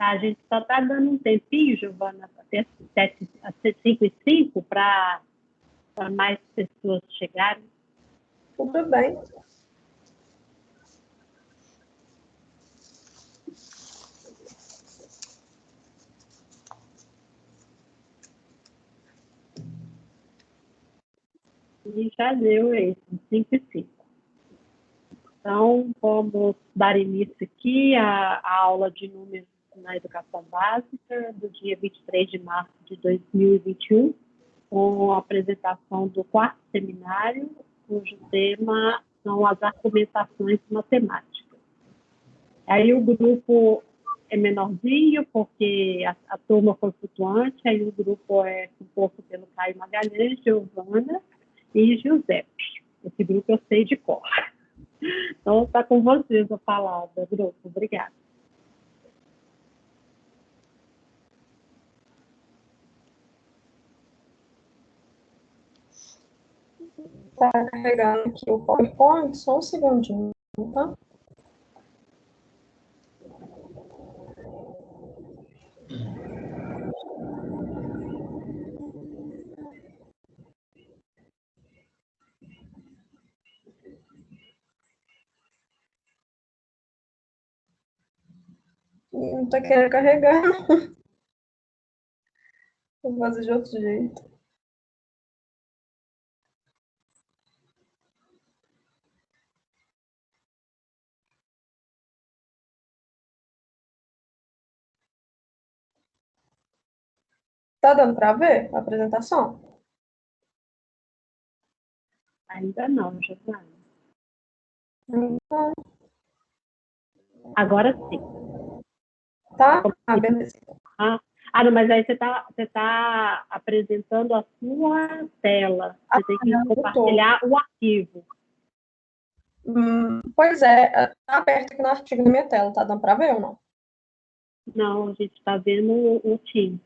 A gente só está dando um tempinho, Giovana, até 5h05, para mais pessoas chegarem. Tudo bem. E já deu esse, 5h05. Então, vamos dar início aqui à aula de números na educação básica do dia 23 de março de 2021, com a apresentação do quarto seminário, cujo tema são as argumentações matemáticas. Aí o grupo é menorzinho, porque a turma foi flutuante, aí o grupo é composto pelo Caio Magalhães, Giovana e Giuseppe. Esse grupo eu sei de cor. Então, está com vocês a palavra, grupo. Obrigada. Está carregando aqui o PowerPoint, só um segundinho, tá? Não está querendo carregar, não. Vou fazer de outro jeito. Tá dando para ver a apresentação? Ainda não, Giovana. Então, Agora sim. tá? Ah, beleza. Não, mas aí você tá apresentando a sua tela. Você tem que compartilhar o arquivo. Pois é, tá aberto aqui no artigo na minha tela, tá dando para ver ou não? Não, a gente está vendo o Teams.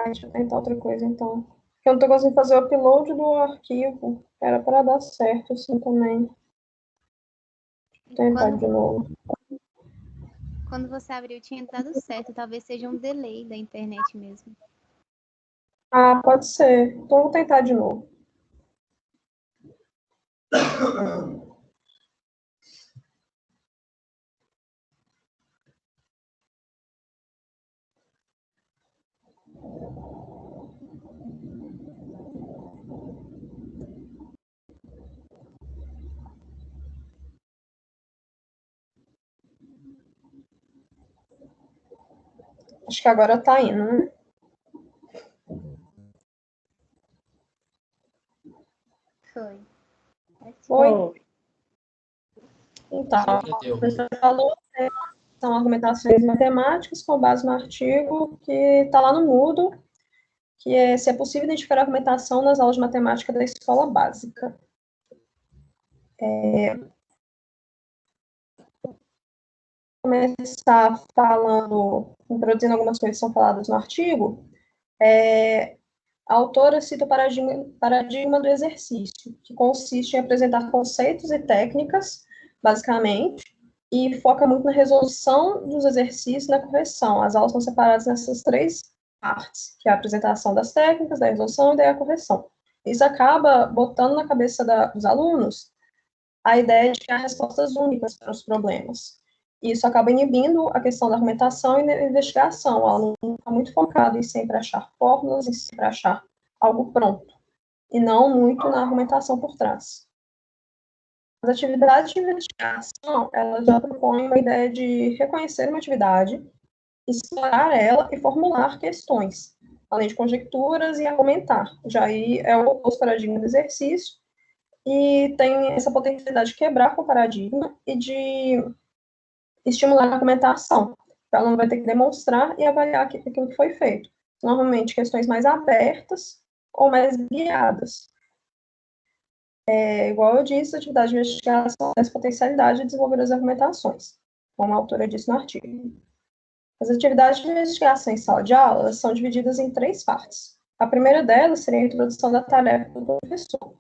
Deixa eu tentar outra coisa, então. Porque eu não tô conseguindo fazer o upload do arquivo. Era para dar certo, assim, também. Vou tentar de novo. Quando você abriu, tinha dado certo. Talvez seja um delay da internet mesmo. Pode ser. Então, eu vou tentar de novo. Acho que agora tá indo, né? Foi? Então, você falou que são argumentações matemáticas com base no artigo que está lá no Moodle, que é se é possível identificar a argumentação nas aulas de matemática da escola básica. Começar falando, introduzindo algumas coisas que são faladas no artigo. A autora cita o paradigma do exercício, que consiste em apresentar conceitos e técnicas, basicamente, e foca muito na resolução dos exercícios e na correção. As aulas são separadas nessas três partes, que é a apresentação das técnicas, da resolução e da correção. Isso acaba botando na cabeça dos alunos a ideia de criar respostas únicas para os problemas. Isso acaba inibindo a questão da argumentação e da investigação. O aluno está muito focado em sempre achar fórmulas, em sempre achar algo pronto, e não muito na argumentação por trás. As atividades de investigação, elas já propõem uma ideia de reconhecer uma atividade, explorar ela e formular questões, além de conjecturas e argumentar. Já aí é o oposto paradigma do exercício, e tem essa potencialidade de quebrar com o paradigma e de estimular a argumentação. O aluno vai ter que demonstrar e avaliar aquilo que foi feito. Normalmente, questões mais abertas ou mais guiadas. Igual eu disse, a atividade de investigação tem essa potencialidade de desenvolver as argumentações, como a autora disse no artigo. As atividades de investigação em sala de aula são divididas em três partes. A primeira delas seria a introdução da tarefa do professor.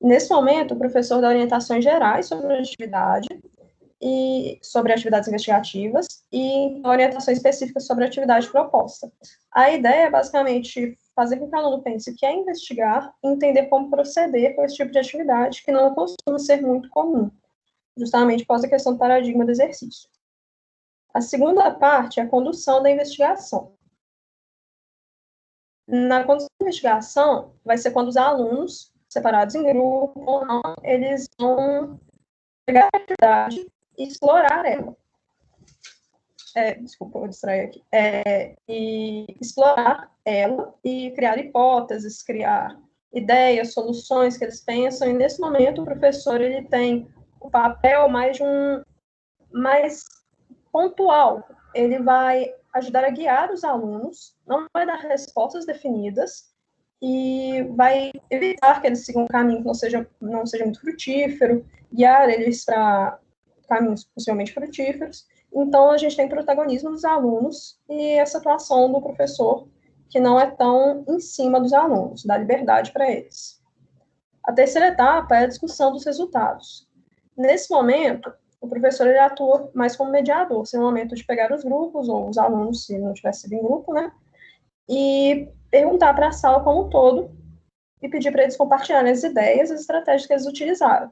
Nesse momento, o professor dá orientações gerais sobre a atividade e sobre atividades investigativas e orientações específicas sobre a atividade proposta. A ideia é basicamente fazer com que o aluno pense que é investigar e entender como proceder com esse tipo de atividade, que não costuma ser muito comum, justamente por causa da questão do paradigma do exercício. A segunda parte é a condução da investigação. Na condução da investigação, vai ser quando os alunos, separados em grupo ou não, eles vão pegar a atividade e explorar ela. Desculpa, eu distraí aqui. E explorar ela e criar hipóteses, criar ideias, soluções que eles pensam, e nesse momento o professor ele tem o papel mais pontual. Ele vai ajudar a guiar os alunos, não vai dar respostas definidas e vai evitar que eles sigam um caminho que não seja muito frutífero, guiar eles para caminhos possivelmente frutíferos. Então, a gente tem protagonismo dos alunos e essa atuação do professor, que não é tão em cima dos alunos, dá liberdade para eles. A terceira etapa é a discussão dos resultados. Nesse momento, o professor ele atua mais como mediador, se é o momento de pegar os grupos, ou os alunos, se não tivesse sido em grupo, né, e perguntar para a sala como um todo, e pedir para eles compartilharem as ideias e as estratégias que eles utilizaram.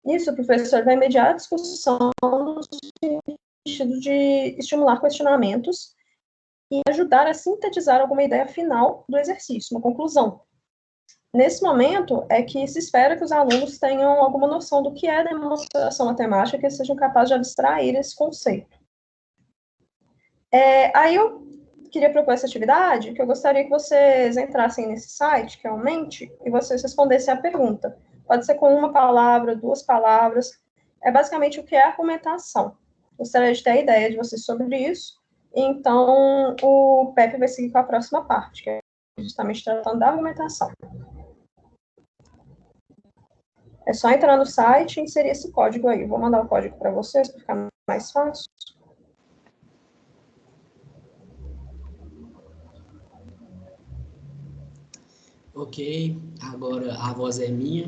Nisso, o professor vai mediar a discussão no sentido de estimular questionamentos e ajudar a sintetizar alguma ideia final do exercício, uma conclusão. Nesse momento, é que se espera que os alunos tenham alguma noção do que é demonstração matemática, que eles sejam capazes de abstrair esse conceito. Aí eu queria propor essa atividade, que eu gostaria que vocês entrassem nesse site, que é o Mente, e vocês respondessem a pergunta. Pode ser com uma palavra, duas palavras. É basicamente o que é argumentação. Gostaria de ter a ideia de vocês sobre isso. Então, o Pepe vai seguir com a próxima parte, que é justamente tratando da argumentação. É só entrar no site e inserir esse código aí. Eu vou mandar o código para vocês, para ficar mais fácil. Ok, agora a voz é minha.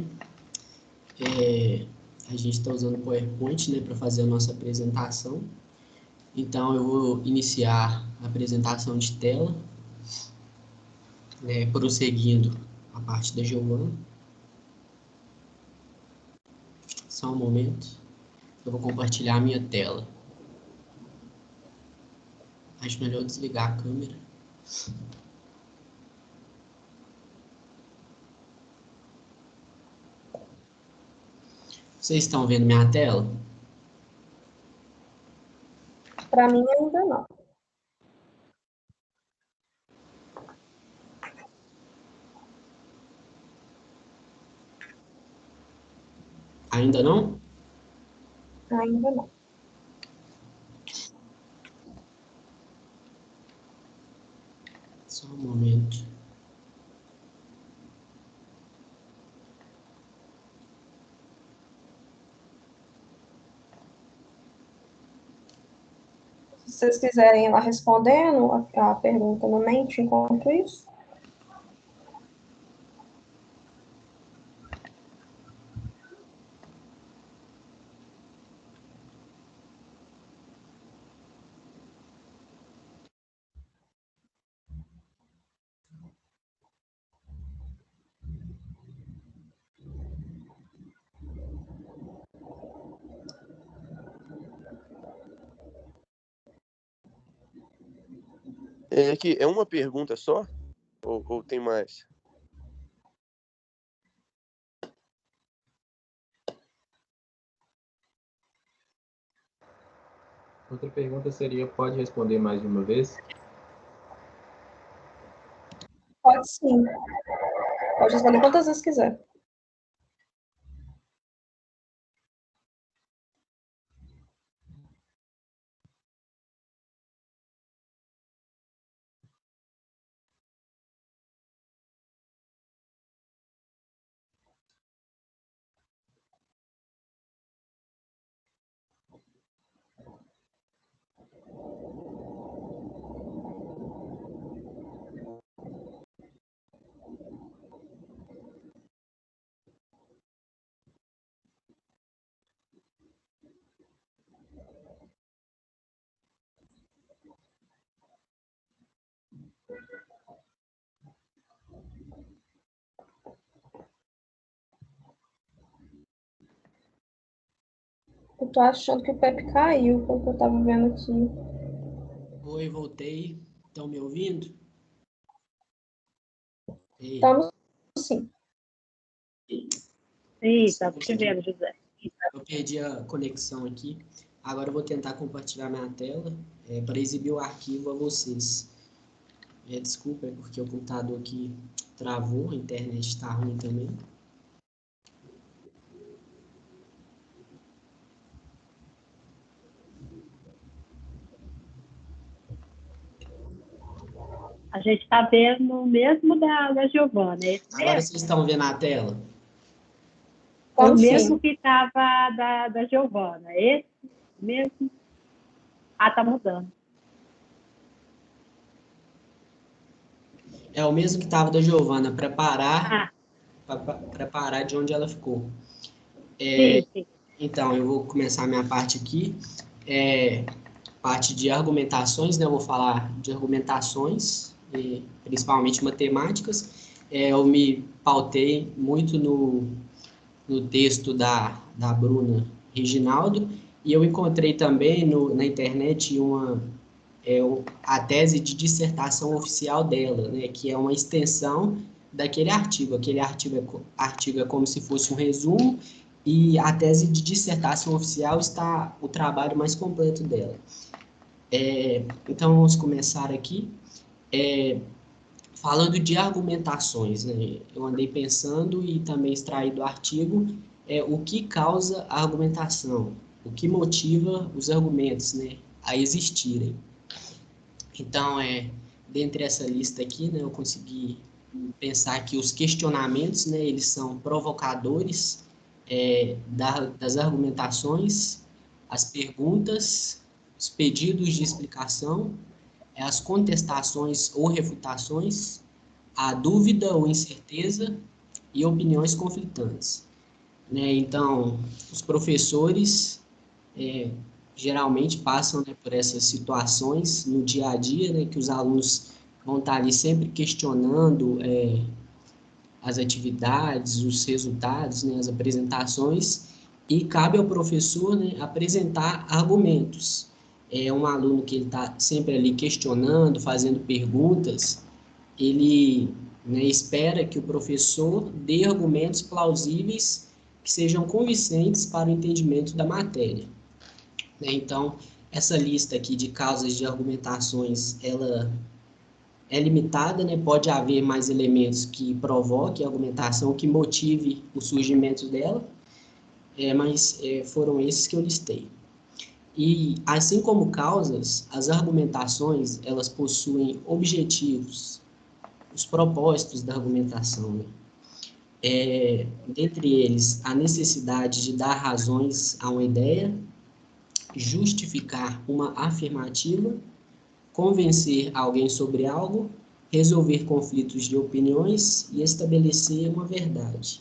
A gente está usando o PowerPoint, né, para fazer a nossa apresentação. Então, eu vou iniciar a apresentação de tela, né, prosseguindo a parte da Giovana. Só um momento. Eu vou compartilhar a minha tela. Acho melhor desligar a câmera. Vocês estão vendo minha tela? Para mim, ainda não. Ainda não? Ainda não. Só um momento. Se vocês quiserem ir lá respondendo a pergunta no Mente enquanto isso. Aqui, é uma pergunta só? Ou tem mais? Outra pergunta seria, pode responder mais de uma vez? Pode sim. Pode responder quantas vezes quiser. Eu tô achando que o Pepe caiu, pelo que eu tava vendo aqui. Oi, voltei. Estão me ouvindo? Ei, Estamos sim. Sim, tá te vendo, José. eu perdi a conexão aqui. Agora eu vou tentar compartilhar minha tela para exibir o arquivo a vocês. Desculpa, é porque o computador aqui travou, a internet está ruim também. A gente está vendo o mesmo da Giovana, é esse Agora mesmo? vocês estão vendo a tela? Foi o Como mesmo sim? que estava da Giovana, esse mesmo? Ah, tá mudando. É o mesmo que estava da Giovana, Ah, para parar de onde ela ficou. sim, sim. Então, eu vou começar a minha parte aqui. Parte de argumentações, né? Eu vou falar de argumentações, principalmente matemáticas. Eu me pautei muito no texto da Bruna Reginaldo, e eu encontrei também na internet a tese de dissertação oficial dela, né? Que é uma extensão daquele artigo. Aquele artigo é como se fosse um resumo, e a tese de dissertação oficial está o trabalho mais completo dela. Então, vamos começar aqui falando de argumentações, né? Eu andei pensando e também extraí do artigo o que causa a argumentação, o que motiva os argumentos, né, a existirem. Então, dentre essa lista aqui, né, eu consegui pensar que os questionamentos, né, eles são provocadores das argumentações, as perguntas, os pedidos de explicação, as contestações ou refutações, a dúvida ou incerteza e opiniões conflitantes, né? Então, os professores geralmente passam, né, por essas situações no dia a dia, né, que os alunos vão estar ali sempre questionando as atividades, os resultados, né, as apresentações, e cabe ao professor, né, apresentar argumentos. É um aluno que ele está sempre ali questionando, fazendo perguntas, ele, né, espera que o professor dê argumentos plausíveis que sejam convincentes para o entendimento da matéria, né? Então, essa lista aqui de causas de argumentações, ela é limitada, né? Pode haver mais elementos que provoquem a argumentação, que motive o surgimento dela, mas foram esses que eu listei. E, assim como causas, as argumentações, elas possuem objetivos, os propósitos da argumentação, né? Dentre eles, a necessidade de dar razões a uma ideia, justificar uma afirmativa, convencer alguém sobre algo, resolver conflitos de opiniões e estabelecer uma verdade.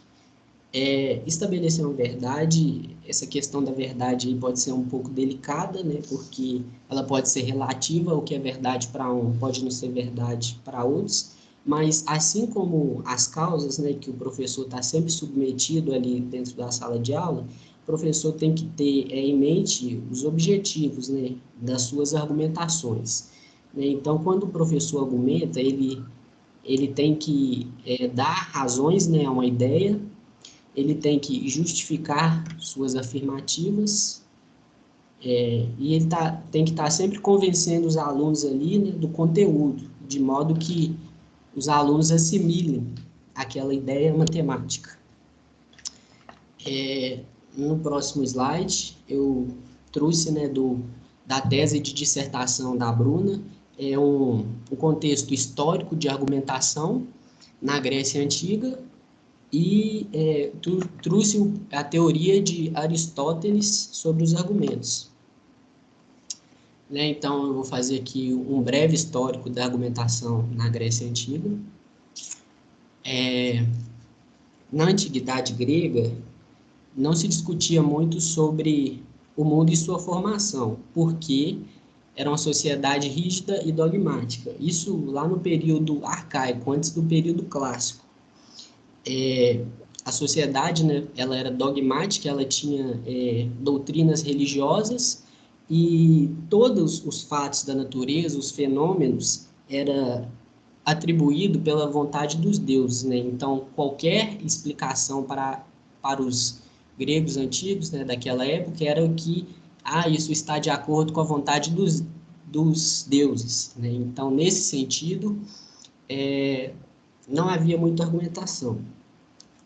Estabelecer uma verdade, essa questão da verdade aí pode ser um pouco delicada, né? Porque ela pode ser relativa, o que é verdade para um pode não ser verdade para outros, mas assim como as causas, né, que o professor está sempre submetido ali dentro da sala de aula, o professor tem que ter em mente os objetivos, né, das suas argumentações, né? Então, quando o professor argumenta, ele tem que dar razões, né, a uma ideia, ele tem que justificar suas afirmativas, e ele tem que estar sempre convencendo os alunos ali, né, do conteúdo, de modo que os alunos assimilem aquela ideia matemática. No próximo slide, eu trouxe, né, da tese de dissertação da Bruna, um contexto histórico de argumentação na Grécia Antiga, e trouxe a teoria de Aristóteles sobre os argumentos, né? Então, eu vou fazer aqui um breve histórico da argumentação na Grécia Antiga. Na Antiguidade Grega, não se discutia muito sobre o mundo e sua formação, porque era uma sociedade rígida e dogmática. Isso lá no período arcaico, antes do período clássico. a sociedade, né, ela era dogmática, ela tinha doutrinas religiosas, e todos os fatos da natureza, os fenômenos, era atribuído pela vontade dos deuses, né? Então, qualquer explicação para os gregos antigos, né, daquela época, era o que, isso está de acordo com a vontade dos deuses, né? Então, nesse sentido, não havia muita argumentação.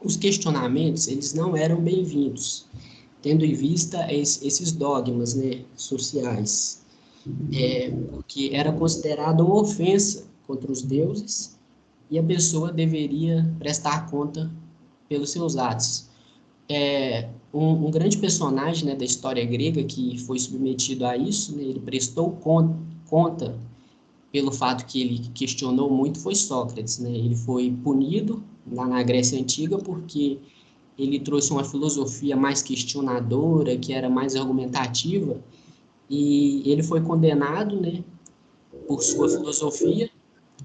Os questionamentos, eles não eram bem-vindos, tendo em vista esses dogmas, né, sociais, porque era considerado uma ofensa contra os deuses, e a pessoa deveria prestar conta pelos seus atos. Um grande personagem, né, da história grega que foi submetido a isso, né, ele prestou conta pelo fato que ele questionou muito, foi Sócrates, né? Ele foi punido lá na Grécia Antiga porque ele trouxe uma filosofia mais questionadora, que era mais argumentativa, e ele foi condenado, né, por sua filosofia.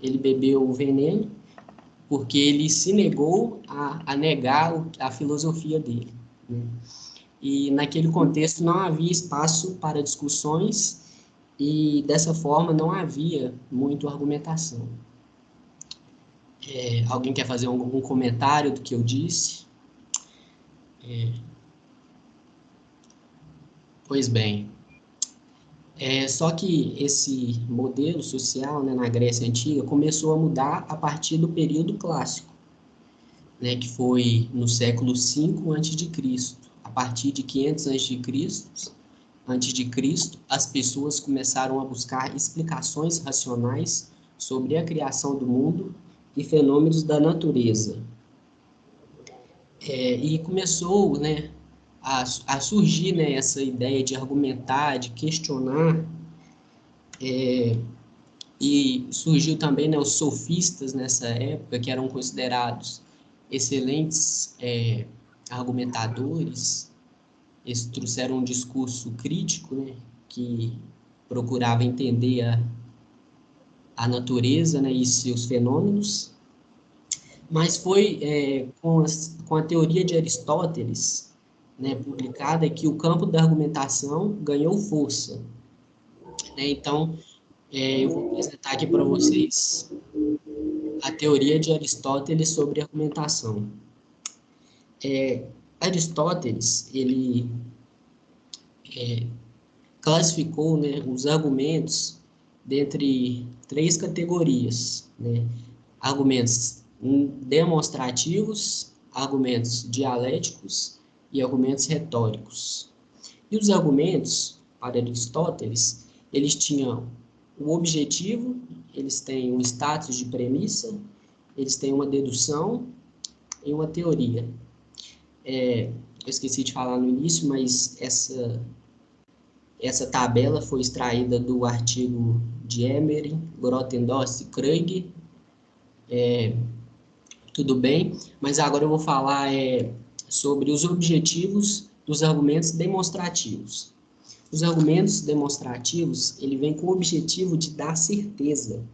Ele bebeu o veneno porque ele se negou a negar a filosofia dele, né? E naquele contexto não havia espaço para discussões, e dessa forma não havia muito argumentação. Alguém quer fazer algum comentário do que eu disse? Pois bem, só que esse modelo social, né, na Grécia Antiga começou a mudar a partir do período clássico, né, que foi no século V a.C. A partir de 500 antes de Cristo, as pessoas começaram a buscar explicações racionais sobre a criação do mundo e fenômenos da natureza. E começou, né, a surgir, né, essa ideia de argumentar, de questionar, e surgiu também, né, os sofistas nessa época, que eram considerados excelentes argumentadores. Eles trouxeram um discurso crítico, né, que procurava entender a natureza, né, e seus fenômenos. Mas foi com a teoria de Aristóteles, né, publicada, que o campo da argumentação ganhou força, né? Então, eu vou apresentar aqui para vocês a teoria de Aristóteles sobre argumentação. Aristóteles, ele classificou, né, os argumentos dentre 3 categorias, né? Argumentos demonstrativos, argumentos dialéticos e argumentos retóricos. E os argumentos, para Aristóteles, eles tinham o objetivo, eles têm um status de premissa, eles têm uma dedução e uma teoria. Eu esqueci de falar no início, mas essa tabela foi extraída do artigo de Emery, Grotendorff e Krug. Tudo bem, mas agora eu vou falar sobre os objetivos dos argumentos demonstrativos. Os argumentos demonstrativos, ele vem com o objetivo de dar certeza.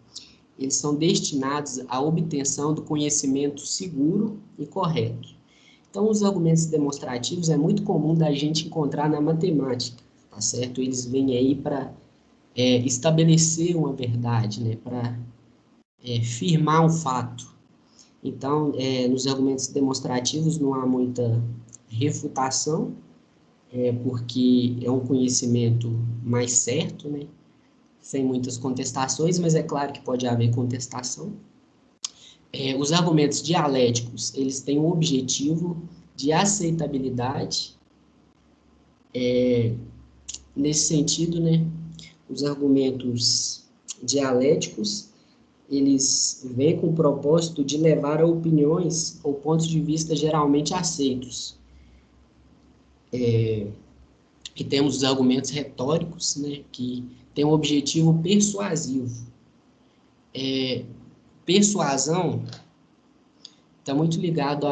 Eles são destinados à obtenção do conhecimento seguro e correto. Então, os argumentos demonstrativos é muito comum da gente encontrar na matemática, tá certo? Eles vêm aí para estabelecer uma verdade, né? Para firmar um fato. Então, nos argumentos demonstrativos não há muita refutação, porque é um conhecimento mais certo, né? Sem muitas contestações, mas é claro que pode haver contestação. Os argumentos dialéticos, eles têm o objetivo de aceitabilidade. Nesse sentido, né, os argumentos dialéticos, eles vêm com o propósito de levar a opiniões ou pontos de vista geralmente aceitos. E temos os argumentos retóricos, né, que têm um objetivo persuasivo. Persuasão está muito ligado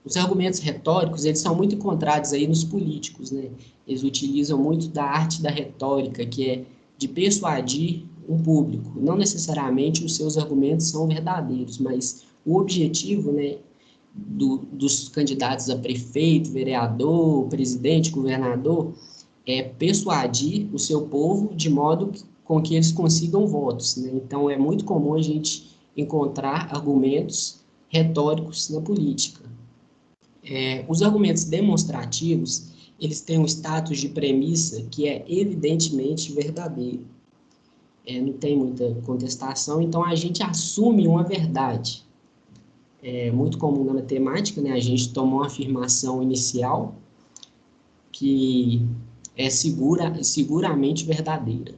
os argumentos retóricos, eles são muito encontrados aí nos políticos, né? Eles utilizam muito da arte da retórica, que é de persuadir um público. Não necessariamente os seus argumentos são verdadeiros, mas o objetivo, né, dos candidatos a prefeito, vereador, presidente, governador, é persuadir o seu povo de modo com que eles consigam votos, né? Então, é muito comum a gente encontrar argumentos retóricos na política. Os argumentos demonstrativos, eles têm um status de premissa que é evidentemente verdadeiro. Não tem muita contestação, então a gente assume uma verdade. É muito comum na matemática, né? A gente toma uma afirmação inicial que é seguramente verdadeira.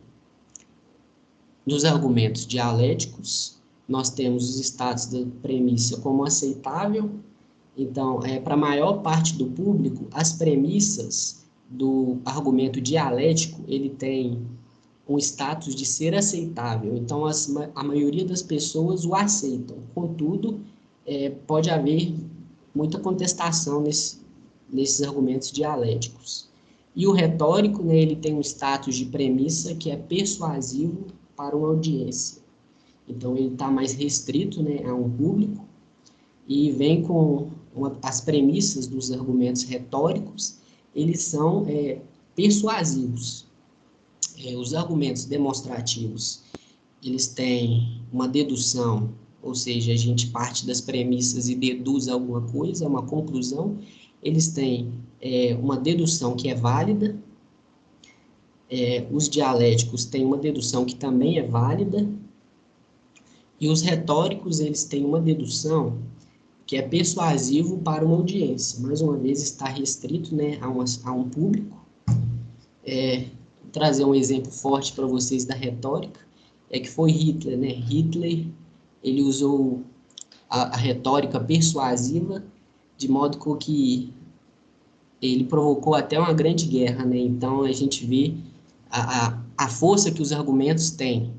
Nos argumentos dialéticos, nós temos os status da premissa como aceitável. Então, para a maior parte do público, as premissas do argumento dialético, ele tem um status de ser aceitável. Então, a maioria das pessoas o aceitam. Contudo, pode haver muita contestação nesses argumentos dialéticos. E o retórico, né, ele tem um status de premissa que é persuasivo para uma audiência. Então, ele está mais restrito, né, a um público e vem com as premissas dos argumentos retóricos, eles são persuasivos. Os argumentos demonstrativos, eles têm uma dedução, ou seja, a gente parte das premissas e deduz alguma coisa, uma conclusão. Eles têm uma dedução que é válida. Os dialéticos têm uma dedução que também é válida. E os retóricos, eles têm uma dedução que é persuasivo para uma audiência. Mais uma vez, está restrito, né, a um público. Vou trazer um exemplo forte para vocês da retórica, que foi Hitler, né? Hitler, ele usou a retórica persuasiva, de modo que ele provocou até uma grande guerra, né? Então, a gente vê a força que os argumentos têm,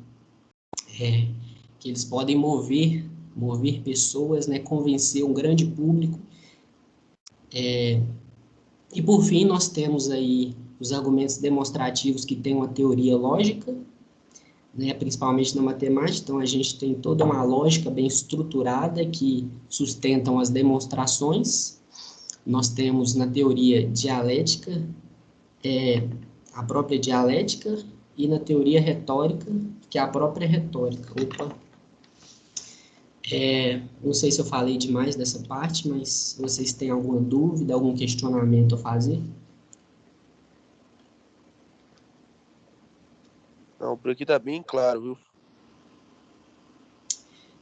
que eles podem mover pessoas, né? Convencer um grande público. E, por fim, nós temos aí os argumentos demonstrativos que têm uma teoria lógica, né, principalmente na matemática. Então, a gente tem toda uma lógica bem estruturada que sustentam as demonstrações. Nós temos na teoria dialética, a própria dialética, e na teoria retórica, que é a própria retórica. Não sei se eu falei demais dessa parte, mas vocês têm alguma dúvida, algum questionamento a fazer? Não, por aqui tá bem claro, viu?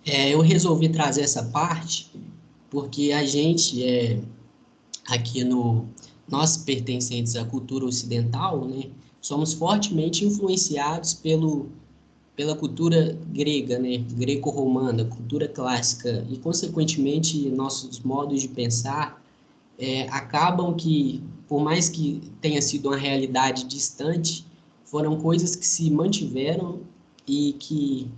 Eu resolvi trazer essa parte porque a gente, aqui nós pertencentes à cultura ocidental, né, somos fortemente influenciados pela cultura grega, né, greco-romana, cultura clássica, e, consequentemente, nossos modos de pensar acabam que, por mais que tenha sido uma realidade distante, foram coisas que se mantiveram e que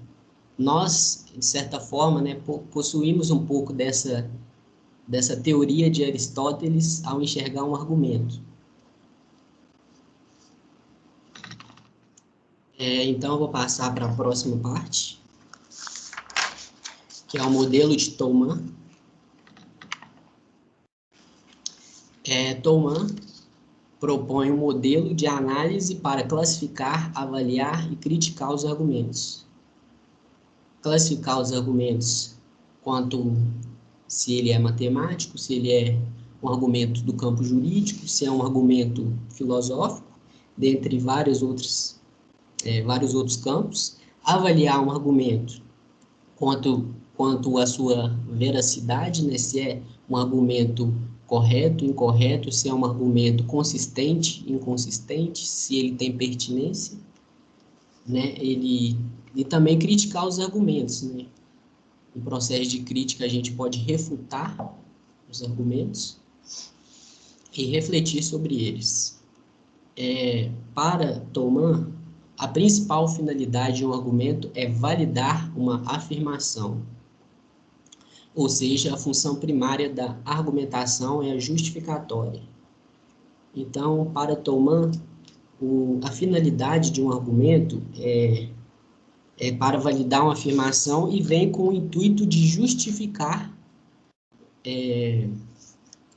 nós, de certa forma, né, possuímos um pouco dessa teoria de Aristóteles ao enxergar um argumento. Então, eu vou passar para a próxima parte, que é o modelo de Thomann. Thomann propõe um modelo de análise para classificar, avaliar e criticar os argumentos. Classificar os argumentos quanto se ele é matemático, se ele é um argumento do campo jurídico, se é um argumento filosófico, dentre vários outros campos. Avaliar um argumento quanto à sua veracidade, né? Se é um argumento correto, incorreto, se é um argumento consistente, inconsistente, se ele tem pertinência, né? E também criticar os argumentos, né? No processo de crítica, a gente pode refutar os argumentos e refletir sobre eles. Para Thomann, a principal finalidade de um argumento é validar uma afirmação. Ou seja, a função primária da argumentação é a justificatória. Então, para Thomann, a finalidade de um argumento é para validar uma afirmação e vem com o intuito de justificar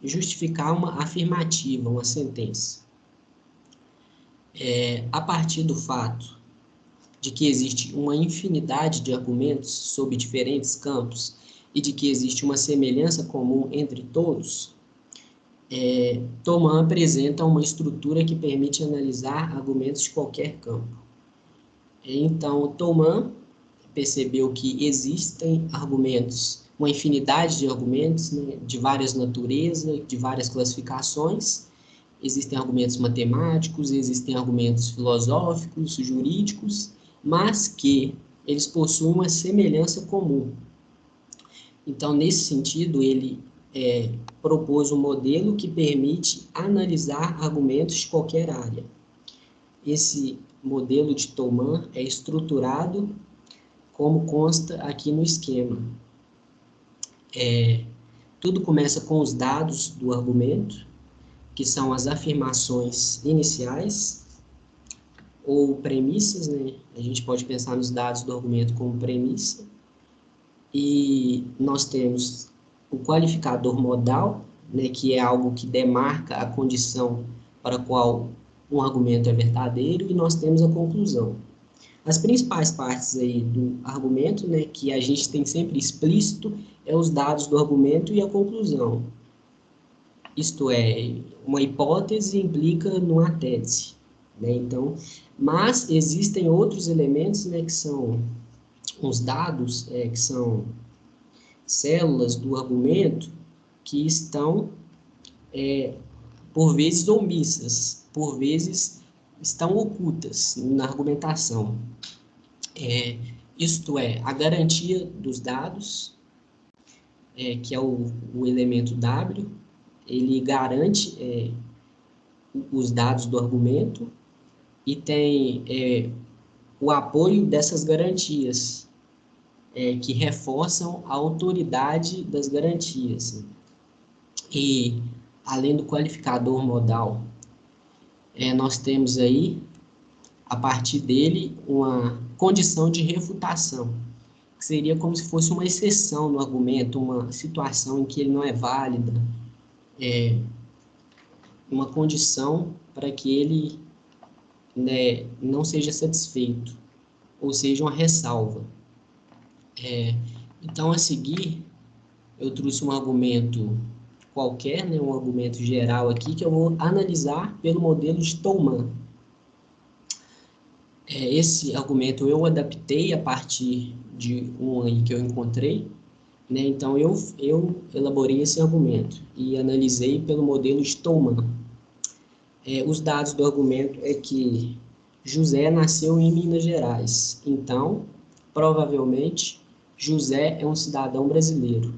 justificar uma afirmativa, uma sentença. A partir do fato de que existe uma infinidade de argumentos sobre diferentes campos e de que existe uma semelhança comum entre todos, Thomas apresenta uma estrutura que permite analisar argumentos de qualquer campo. Então, Thomas percebeu que existem argumentos, uma infinidade de argumentos, né, de várias naturezas, de várias classificações. Existem argumentos matemáticos, existem argumentos filosóficos, jurídicos, mas que eles possuem uma semelhança comum. Então, nesse sentido, ele propôs um modelo que permite analisar argumentos de qualquer área. Esse modelo de Thomas é estruturado como consta aqui no esquema. Tudo começa com os dados do argumento, que são as afirmações iniciais, ou premissas, né? A gente pode pensar nos dados do argumento como premissa. E nós temos o qualificador modal, né, que é algo que demarca a condição para a qual um argumento é verdadeiro, e nós temos a conclusão. As principais partes aí do argumento, né, que a gente tem sempre explícito, é os dados do argumento e a conclusão. Isto é, uma hipótese implica numa tese, né? Então, mas existem outros elementos, né, que são os dados, que são células do argumento, que estão, por vezes, omissas, por vezes estão ocultas na argumentação. Isto é, a garantia dos dados, que é o elemento W, ele garante os dados do argumento e tem o apoio dessas garantias, que reforçam a autoridade das garantias. E, além do qualificador modal, nós temos aí, a partir dele, uma condição de refutação, que seria como se fosse uma exceção no argumento, uma situação em que ele não é válida, uma condição para que ele, né, não seja satisfeito, ou seja, uma ressalva. Então, a seguir, eu trouxe um argumento qualquer, né, um argumento geral aqui, que eu vou analisar pelo modelo de Thomas. Esse argumento eu adaptei a partir de um aí que eu encontrei, né? Então, eu elaborei esse argumento e analisei pelo modelo de Thomas. Os dados do argumento é que José nasceu em Minas Gerais. Então, provavelmente, José é um cidadão brasileiro.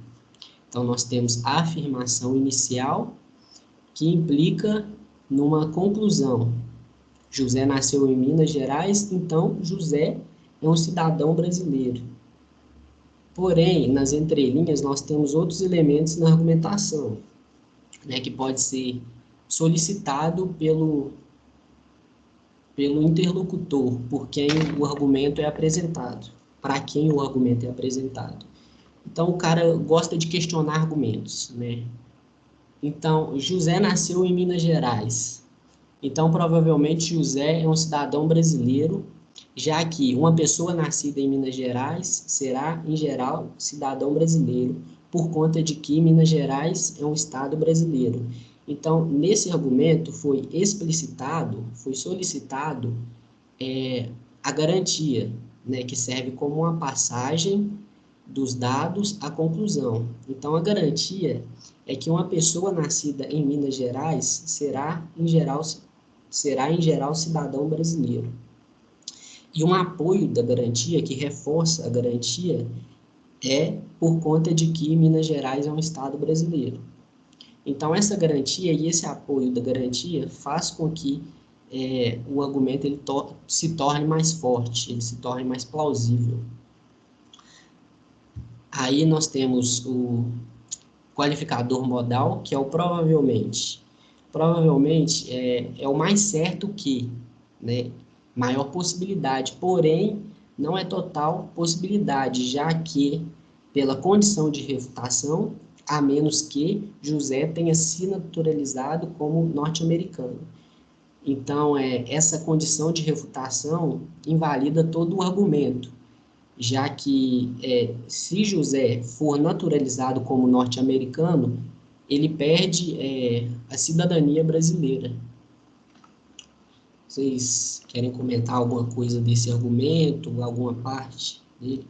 Então, nós temos a afirmação inicial, que implica numa conclusão. José nasceu em Minas Gerais, então José é um cidadão brasileiro. Porém, nas entrelinhas, nós temos outros elementos na argumentação, né, que pode ser solicitado pelo interlocutor, por quem o argumento é apresentado, para quem o argumento é apresentado. Então, o cara gosta de questionar argumentos, né? Então, José nasceu em Minas Gerais. Então, provavelmente, José é um cidadão brasileiro, já que uma pessoa nascida em Minas Gerais será, em geral, cidadão brasileiro, por conta de que Minas Gerais é um estado brasileiro. Então, nesse argumento foi explicitado, foi solicitado a garantia, né, que serve como uma passagem dos dados à conclusão. Então, a garantia é que uma pessoa nascida em Minas Gerais será, em geral, cidadão brasileiro. E um apoio da garantia, que reforça a garantia, é por conta de que Minas Gerais é um estado brasileiro. Então, essa garantia e esse apoio da garantia faz com que o argumento se torne mais forte, ele se torne mais plausível. Aí nós temos o qualificador modal, que é o provavelmente. Provavelmente é o mais certo que, né, maior possibilidade, porém não é total possibilidade, já que, pela condição de refutação, a menos que José tenha se naturalizado como norte-americano. Então, essa condição de refutação invalida todo o argumento, já que se José for naturalizado como norte-americano, ele perde a cidadania brasileira. Vocês querem comentar alguma coisa desse argumento, alguma parte dele?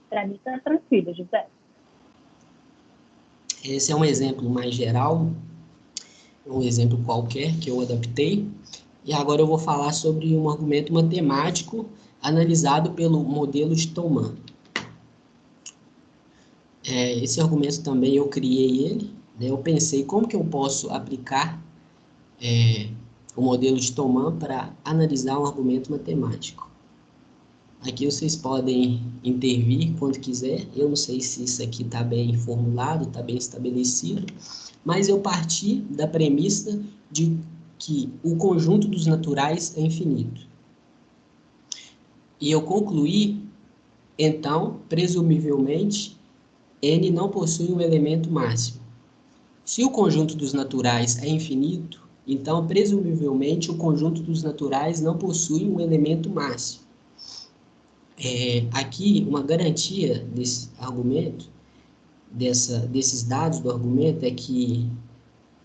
Para mim está tranquilo, José. Esse é um exemplo mais geral, um exemplo qualquer que eu adaptei. E agora eu vou falar sobre um argumento matemático analisado pelo modelo de Thomann. Esse argumento também eu criei ele, né? Eu pensei como que eu posso aplicar o modelo de Thomann para analisar um argumento matemático. Aqui vocês podem intervir quando quiser. Eu não sei se isso aqui está bem formulado, está bem estabelecido, mas eu parti da premissa de que o conjunto dos naturais é infinito. E eu concluí, então, presumivelmente, N não possui um elemento máximo. Se o conjunto dos naturais é infinito, então, presumivelmente, o conjunto dos naturais não possui um elemento máximo. Aqui, uma garantia desse argumento, desses dados do argumento, é que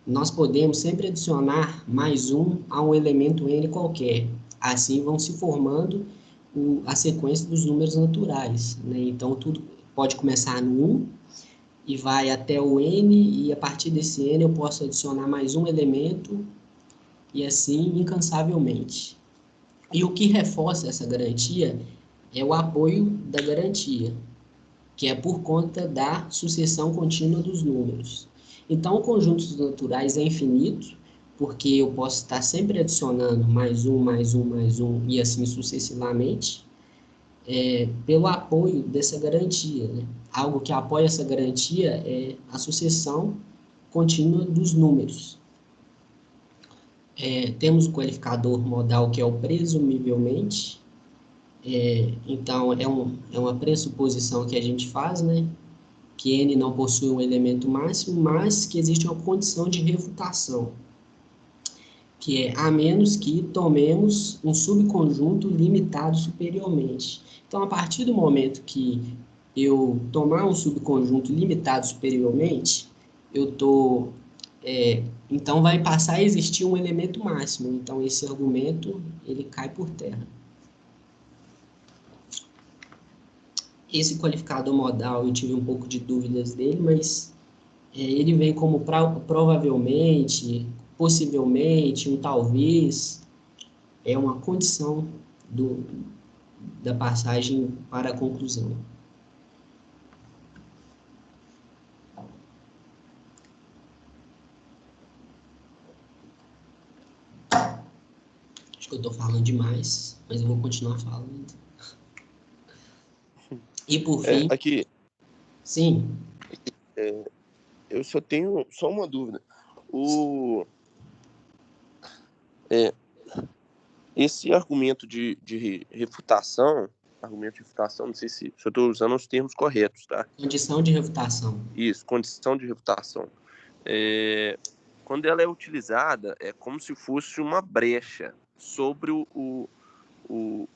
nós podemos sempre adicionar mais um a um elemento N qualquer. Assim vão se formando a sequência dos números naturais, né? Então, tudo pode começar no 1 e vai até o N, e a partir desse N eu posso adicionar mais um elemento, e assim incansavelmente. E o que reforça essa garantia é o apoio da garantia, que é por conta da sucessão contínua dos números. Então, o conjunto dos naturais é infinito, porque eu posso estar sempre adicionando mais um, mais um, mais um, e assim sucessivamente, pelo apoio dessa garantia, né? Algo que apoia essa garantia é a sucessão contínua dos números. Temos o qualificador modal, que é o presumivelmente. Então, é uma pressuposição que a gente faz, né? Que N não possui um elemento máximo, mas que existe uma condição de refutação, que é a menos que tomemos um subconjunto limitado superiormente. Então, a partir do momento que eu tomar um subconjunto limitado superiormente, então vai passar a existir um elemento máximo. Então, esse argumento, ele cai por terra. Esse qualificador modal, eu tive um pouco de dúvidas dele, mas ele vem como provavelmente, possivelmente, um talvez, é uma condição da passagem para a conclusão. Acho que eu estou falando demais, mas eu vou continuar falando. E por fim... Aqui. Sim. Eu só tenho uma dúvida. Esse argumento de refutação, não sei se eu estou usando os termos corretos, tá? Condição de refutação. Isso, condição de refutação. Quando ela é utilizada, é como se fosse uma brecha sobre o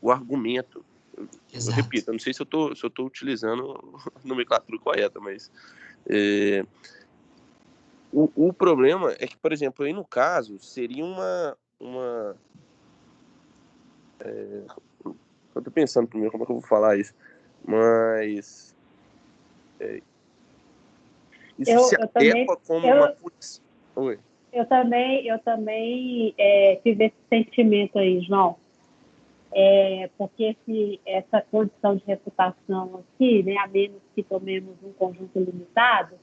argumento. Eu repito, eu não sei se eu estou utilizando a nomenclatura correta, mas o problema é que, por exemplo, aí no caso, seria eu tô pensando primeiro como é que eu vou falar isso, mas isso se adequa como uma condição. Oi. Eu também tive esse sentimento aí, João. Porque essa condição de refutação aqui, né, a menos que tomemos um conjunto limitado,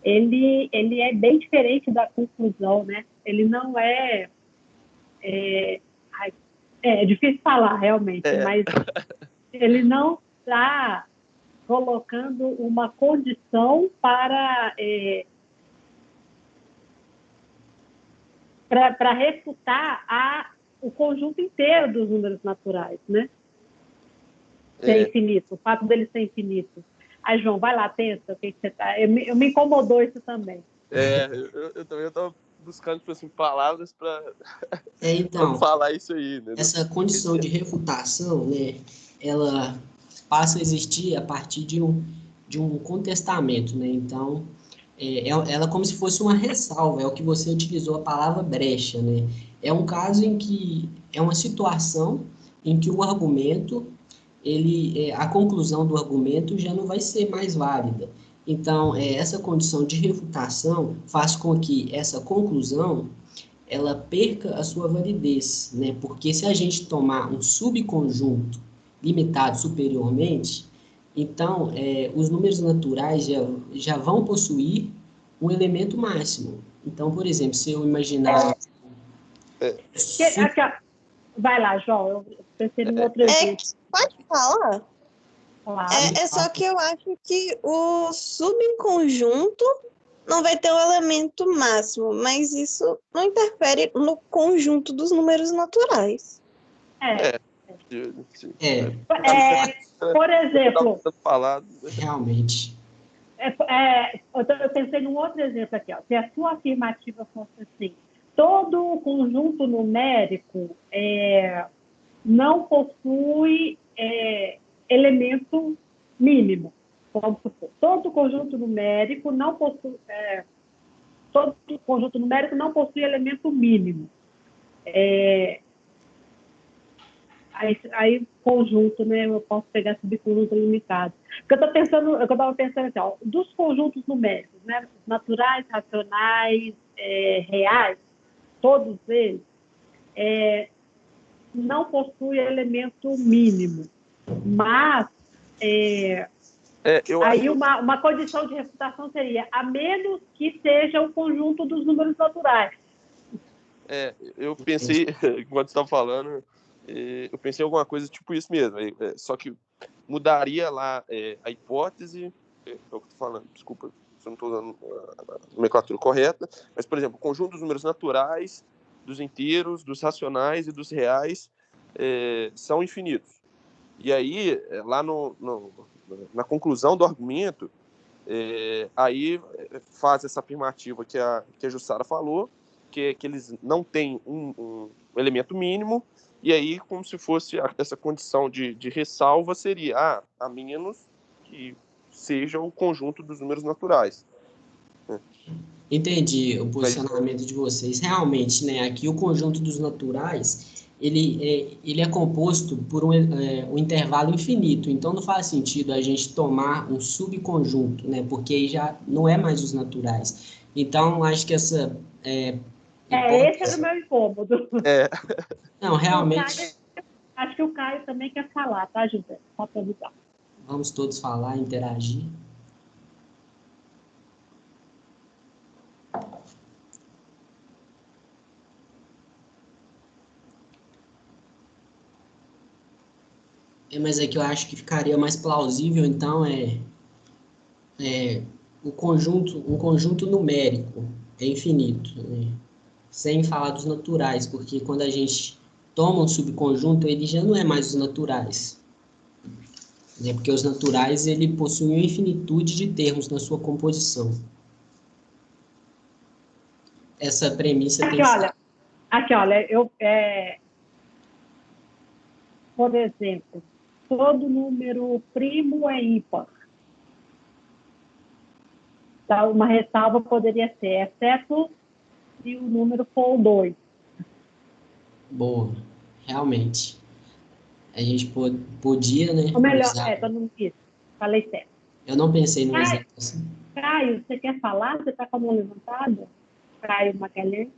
ele é bem diferente da conclusão, né? Ele não é difícil falar realmente, mas ele não está colocando uma condição para refutar o conjunto inteiro dos números naturais, né? ser infinito, o fato dele ser infinito. Aí, João, vai lá, pensa, o que você tá... Eu me incomodou isso também. Eu também estava buscando, tipo assim, palavras para Então, falar isso aí, né? essa condição de refutação, né, ela passa a existir a partir de um contestamento, né? Então, ela é como se fosse uma ressalva, é o que você utilizou a palavra brecha, né? É um caso em que é uma situação em que o argumento, a conclusão do argumento já não vai ser mais válida. Então, essa condição de refutação faz com que essa conclusão ela perca a sua validez, né? Porque se a gente tomar um subconjunto limitado superiormente, então os números naturais já vão possuir um elemento máximo. Então, por exemplo, se eu imaginar... Vai lá, João, eu pensei num outro exemplo. Pode falar? Claro. É só que eu acho que o subconjunto não vai ter um elemento máximo, mas isso não interfere no conjunto dos números naturais. Por exemplo... Realmente. Eu pensei num outro exemplo aqui. Ó. Se a sua afirmativa fosse assim, todo conjunto numérico não possui elemento mínimo. Vamos supor. Todo conjunto numérico não possui elemento mínimo. Aí conjunto, né? Eu posso pegar subconjunto limitado. Porque eu estava pensando assim, ó, dos conjuntos numéricos, né? Naturais, racionais, reais, todos eles não possuem elemento mínimo. Mas aí uma condição de refutação seria a menos que seja o conjunto dos números naturais. Eu pensei, enquanto você estava falando, eu pensei em alguma coisa tipo isso mesmo. Só que mudaria lá a hipótese, é o que eu estou falando, desculpa se eu não estou usando a nomenclatura correta, mas, por exemplo, o conjunto dos números naturais, dos inteiros, dos racionais e dos reais são infinitos. E aí, lá na conclusão do argumento, aí faz essa afirmativa que a Jussara falou, que eles não têm um elemento mínimo, e aí, como se fosse essa condição de ressalva, seria a menos que seja o conjunto dos números naturais. Entendi o posicionamento de vocês. Realmente, né, aqui o conjunto dos naturais, ele é composto por um intervalo infinito, então não faz sentido a gente tomar um subconjunto, né, porque aí já não é mais os naturais. Então, acho que essa... esse era o meu incômodo. Não, realmente... Acho que o Caio também quer falar, tá, José? Só para avisar. Vamos todos falar, interagir. Mas é que eu acho que ficaria mais plausível, então, um conjunto numérico é infinito, né? Sem falar dos naturais, porque quando a gente toma um subconjunto, ele já não é mais os naturais, né? Porque os naturais, ele possui uma infinitude de termos na sua composição. Essa premissa tem que ser... Aqui, olha, por exemplo, todo número primo é ímpar. Então, uma ressalva poderia ser, exceto se o número for 2. Boa, realmente. A gente podia, né? Ou melhor, usar... todo mundo isso. Falei certo. Eu não pensei no exemplo assim. Caio, você quer falar? Você está com a mão levantada? Caio Magalhães.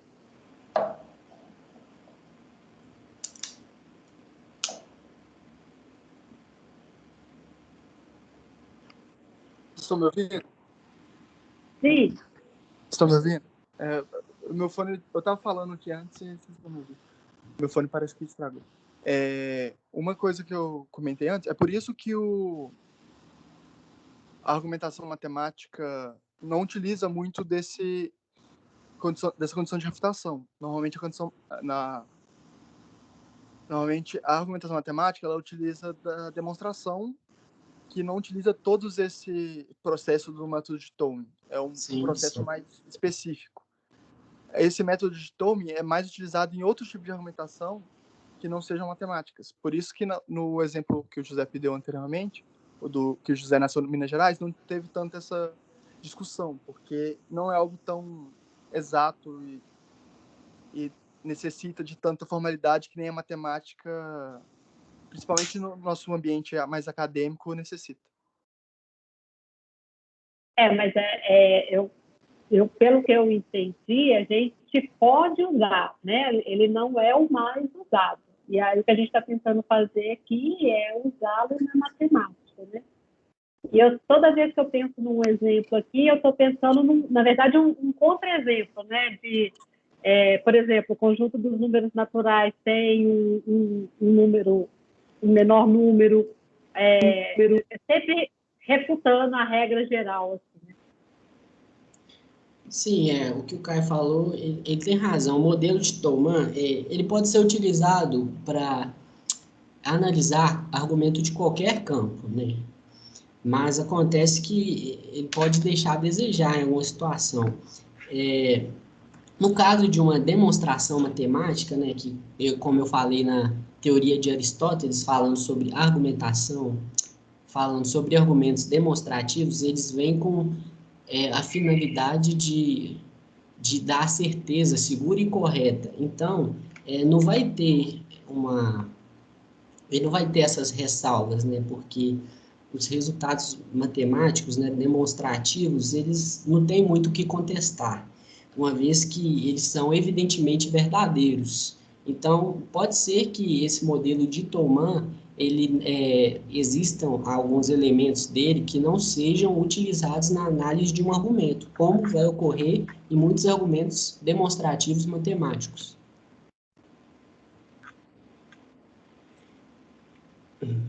Estão me ouvindo? Sim. Estão me ouvindo? O meu fone, eu estava falando aqui antes e vocês estão me ouvindo. Meu fone parece que estragou. Uma coisa que eu comentei antes, é por isso que a argumentação matemática não utiliza muito dessa condição de refutação. Normalmente a condição Normalmente, a argumentação matemática, ela utiliza da demonstração, que não utiliza todos esse processo do método de Turing. É um Sim, processo sim. mais específico. Esse método de Turing é mais utilizado em outros tipos de argumentação que não sejam matemáticas. Por isso que no exemplo que o José deu anteriormente, que o José nasceu em Minas Gerais, não teve tanto essa discussão, porque não é algo tão exato e necessita de tanta formalidade que nem a matemática, principalmente no nosso ambiente mais acadêmico, necessita. Mas pelo que eu entendi, a gente pode usar, né? Ele não é o mais usado. E aí o que a gente está tentando fazer aqui é usá-lo na matemática, né? E toda vez que eu penso num exemplo aqui, eu estou pensando, na verdade, um contra-exemplo, né? Por exemplo, o conjunto dos números naturais tem um menor número, sempre refutando a regra geral, assim, né? Sim, o que o Caio falou, ele tem razão. O modelo de Thomann, ele pode ser utilizado para analisar argumento de qualquer campo, né? Mas acontece que ele pode deixar a desejar em alguma situação. No caso de uma demonstração matemática, né, como eu falei na teoria de Aristóteles, falando sobre argumentação, falando sobre argumentos demonstrativos, eles vêm com a finalidade de dar certeza segura e correta. Então, não vai ter ele não vai ter essas ressalvas, né, porque os resultados matemáticos, né, demonstrativos, eles não têm muito o que contestar, uma vez que eles são evidentemente verdadeiros. Então, pode ser que esse modelo de Thomann, existam alguns elementos dele que não sejam utilizados na análise de um argumento, como vai ocorrer em muitos argumentos demonstrativos matemáticos.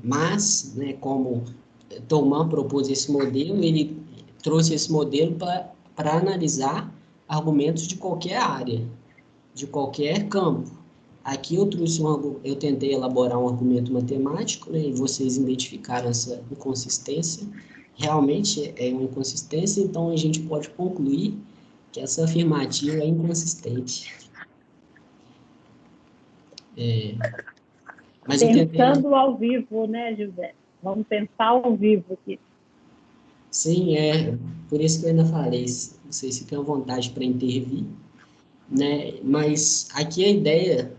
Mas, né, como Thomann propôs esse modelo, ele trouxe esse modelo para analisar argumentos de qualquer área, de qualquer campo. Aqui eu tentei elaborar um argumento matemático, né, e vocês identificaram essa inconsistência. Realmente é uma inconsistência, então a gente pode concluir que essa afirmativa é inconsistente. Mas Pensando ao vivo, né, José? Vamos pensar ao vivo aqui. Sim, por isso que eu ainda falei, vocês fiquem à vontade para intervir, né? Mas aqui a ideia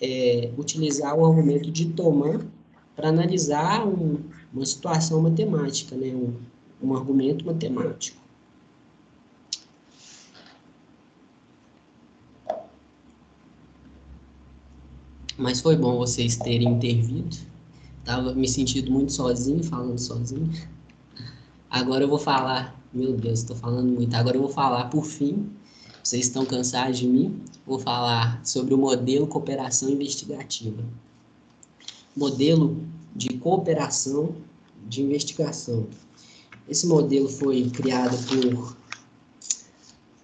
é utilizar o argumento de Thomann para analisar uma situação matemática, né? Um argumento matemático. Mas foi bom vocês terem intervido. Estava me sentindo muito sozinho, falando sozinho. Agora eu vou falar, meu Deus, estou falando muito. Agora eu vou falar por fim. Vocês estão cansados de mim? Vou falar sobre o modelo cooperação investigativa. Modelo de cooperação de investigação. Esse modelo foi criado por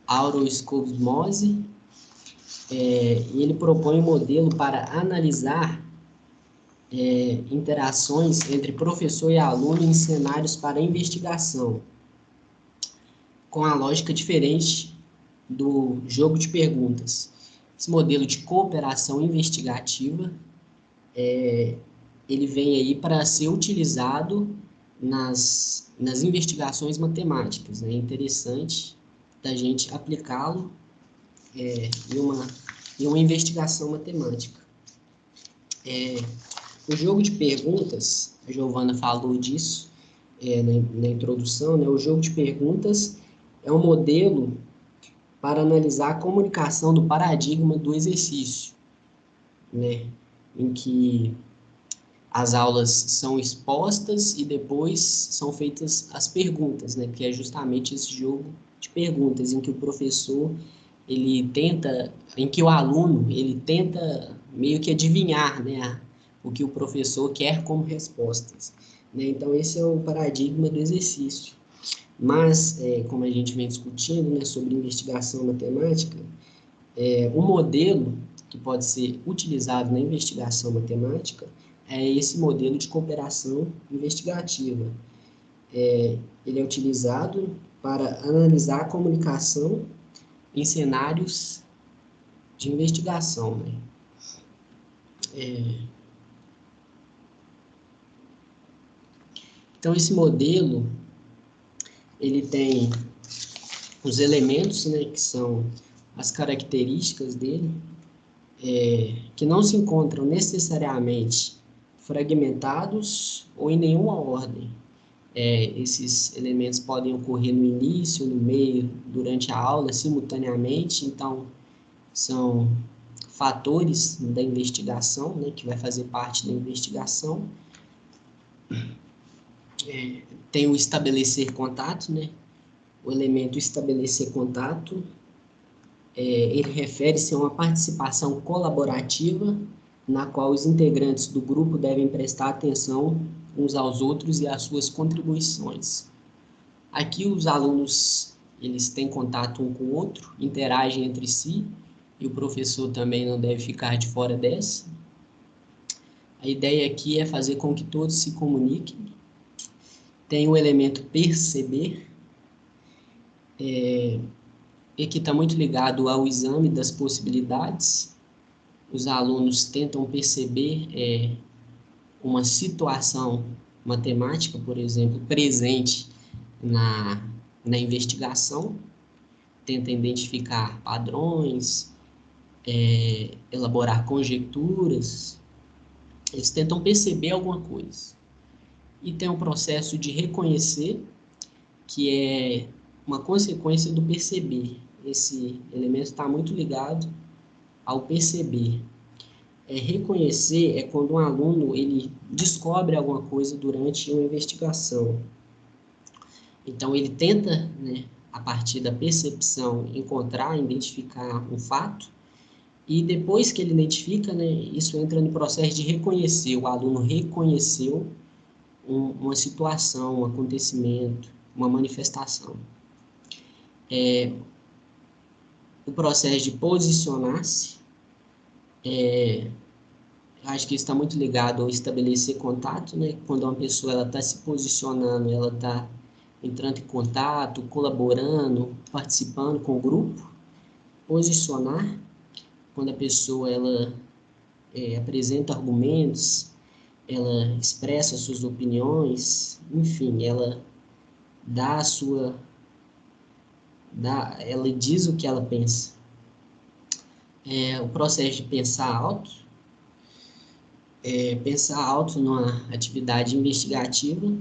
Auro Scott-Mose, e ele propõe um modelo para analisar interações entre professor e aluno em cenários para investigação, com a lógica diferente do jogo de perguntas. Esse modelo de cooperação investigativa, ele vem aí para ser utilizado nas investigações matemáticas. É interessante da gente aplicá-lo em uma investigação matemática. O jogo de perguntas, a Giovana falou disso na introdução, né? O jogo de perguntas é um modelo para analisar a comunicação do paradigma do exercício, né? Em que as aulas são expostas e depois são feitas as perguntas, né? Que é justamente esse jogo de perguntas em que o professor em que o aluno ele tenta meio que adivinhar, né, o que o professor quer como respostas, né? Então esse é o paradigma do exercício. Mas, como a gente vem discutindo, né, sobre investigação matemática, o modelo que pode ser utilizado na investigação matemática é esse modelo de cooperação investigativa. Ele é utilizado para analisar a comunicação em cenários de investigação, né? Então, esse modelo, ele tem os elementos, né, que são as características dele, que não se encontram necessariamente fragmentados ou em nenhuma ordem. Esses elementos podem ocorrer no início, no meio, durante a aula, simultaneamente, então são fatores da investigação, né, que vai fazer parte da investigação. Tem o estabelecer contato, né? O elemento estabelecer contato, ele refere-se a uma participação colaborativa na qual os integrantes do grupo devem prestar atenção uns aos outros e às suas contribuições. Aqui os alunos, eles têm contato um com o outro, interagem entre si, e o professor também não deve ficar de fora dessa. A ideia aqui é fazer com que todos se comuniquem. Tem o elemento perceber, e que está muito ligado ao exame das possibilidades. Os alunos tentam perceber uma situação matemática, por exemplo, presente na investigação, tentam identificar padrões, elaborar conjecturas, eles tentam perceber alguma coisa. E tem um processo de reconhecer, que é uma consequência do perceber. Esse elemento está muito ligado ao perceber. Reconhecer é quando um aluno ele descobre alguma coisa durante uma investigação. Então, ele tenta, né, a partir da percepção, encontrar, identificar um fato, e depois que ele identifica, né, isso entra no processo de reconhecer. O aluno reconheceu uma situação, um acontecimento, uma manifestação. O processo de posicionar-se, acho que isso está muito ligado ao estabelecer contato, né? Quando uma pessoa está se posicionando, ela está entrando em contato, colaborando, participando com o grupo. Posicionar, quando a pessoa ela apresenta argumentos, ela expressa suas opiniões, enfim, ela dá ela diz o que ela pensa. O processo de pensar alto. Pensar alto numa atividade investigativa,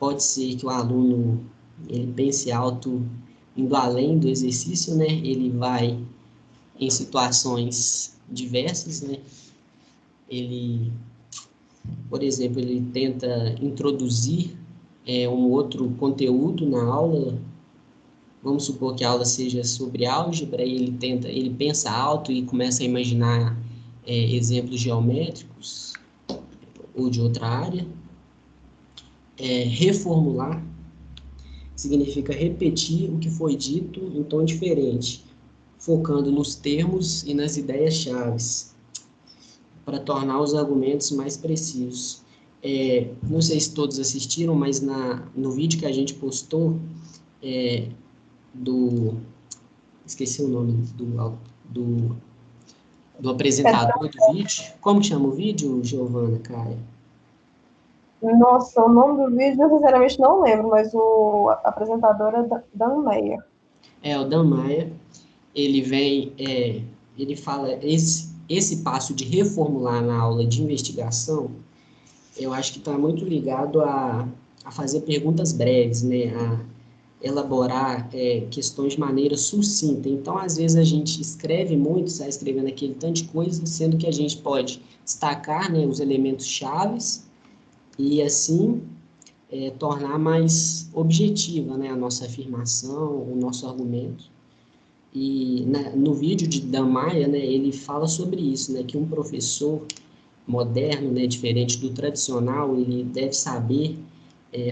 pode ser que o aluno ele pense alto indo além do exercício, né? Ele vai em situações diversas, né? Ele, por exemplo, ele tenta introduzir um outro conteúdo na aula. Vamos supor que a aula seja sobre álgebra, e ele pensa alto e começa a imaginar exemplos geométricos ou de outra área. Reformular significa repetir o que foi dito em tom diferente, focando nos termos e nas ideias-chave, para tornar os argumentos mais precisos. Não sei se todos assistiram, mas no vídeo que a gente postou, esqueci o nome do apresentador do vídeo. Como chama o vídeo, Giovana, Caia? Nossa, o nome do vídeo eu sinceramente não lembro, mas o apresentador é Dan Meyer. O Dan Meyer, ele fala esse passo de reformular na aula de investigação, eu acho que está muito ligado a fazer perguntas breves, né, a elaborar questões de maneira sucinta. Então, às vezes, a gente escreve muito, está escrevendo aquele tanto de coisa, sendo que a gente pode destacar, né, os elementos chaves e, assim, tornar mais objetiva, né, a nossa afirmação, o nosso argumento. E no vídeo de Dan Meyer, né, ele fala sobre isso, né, que um professor moderno, né, diferente do tradicional, ele deve saber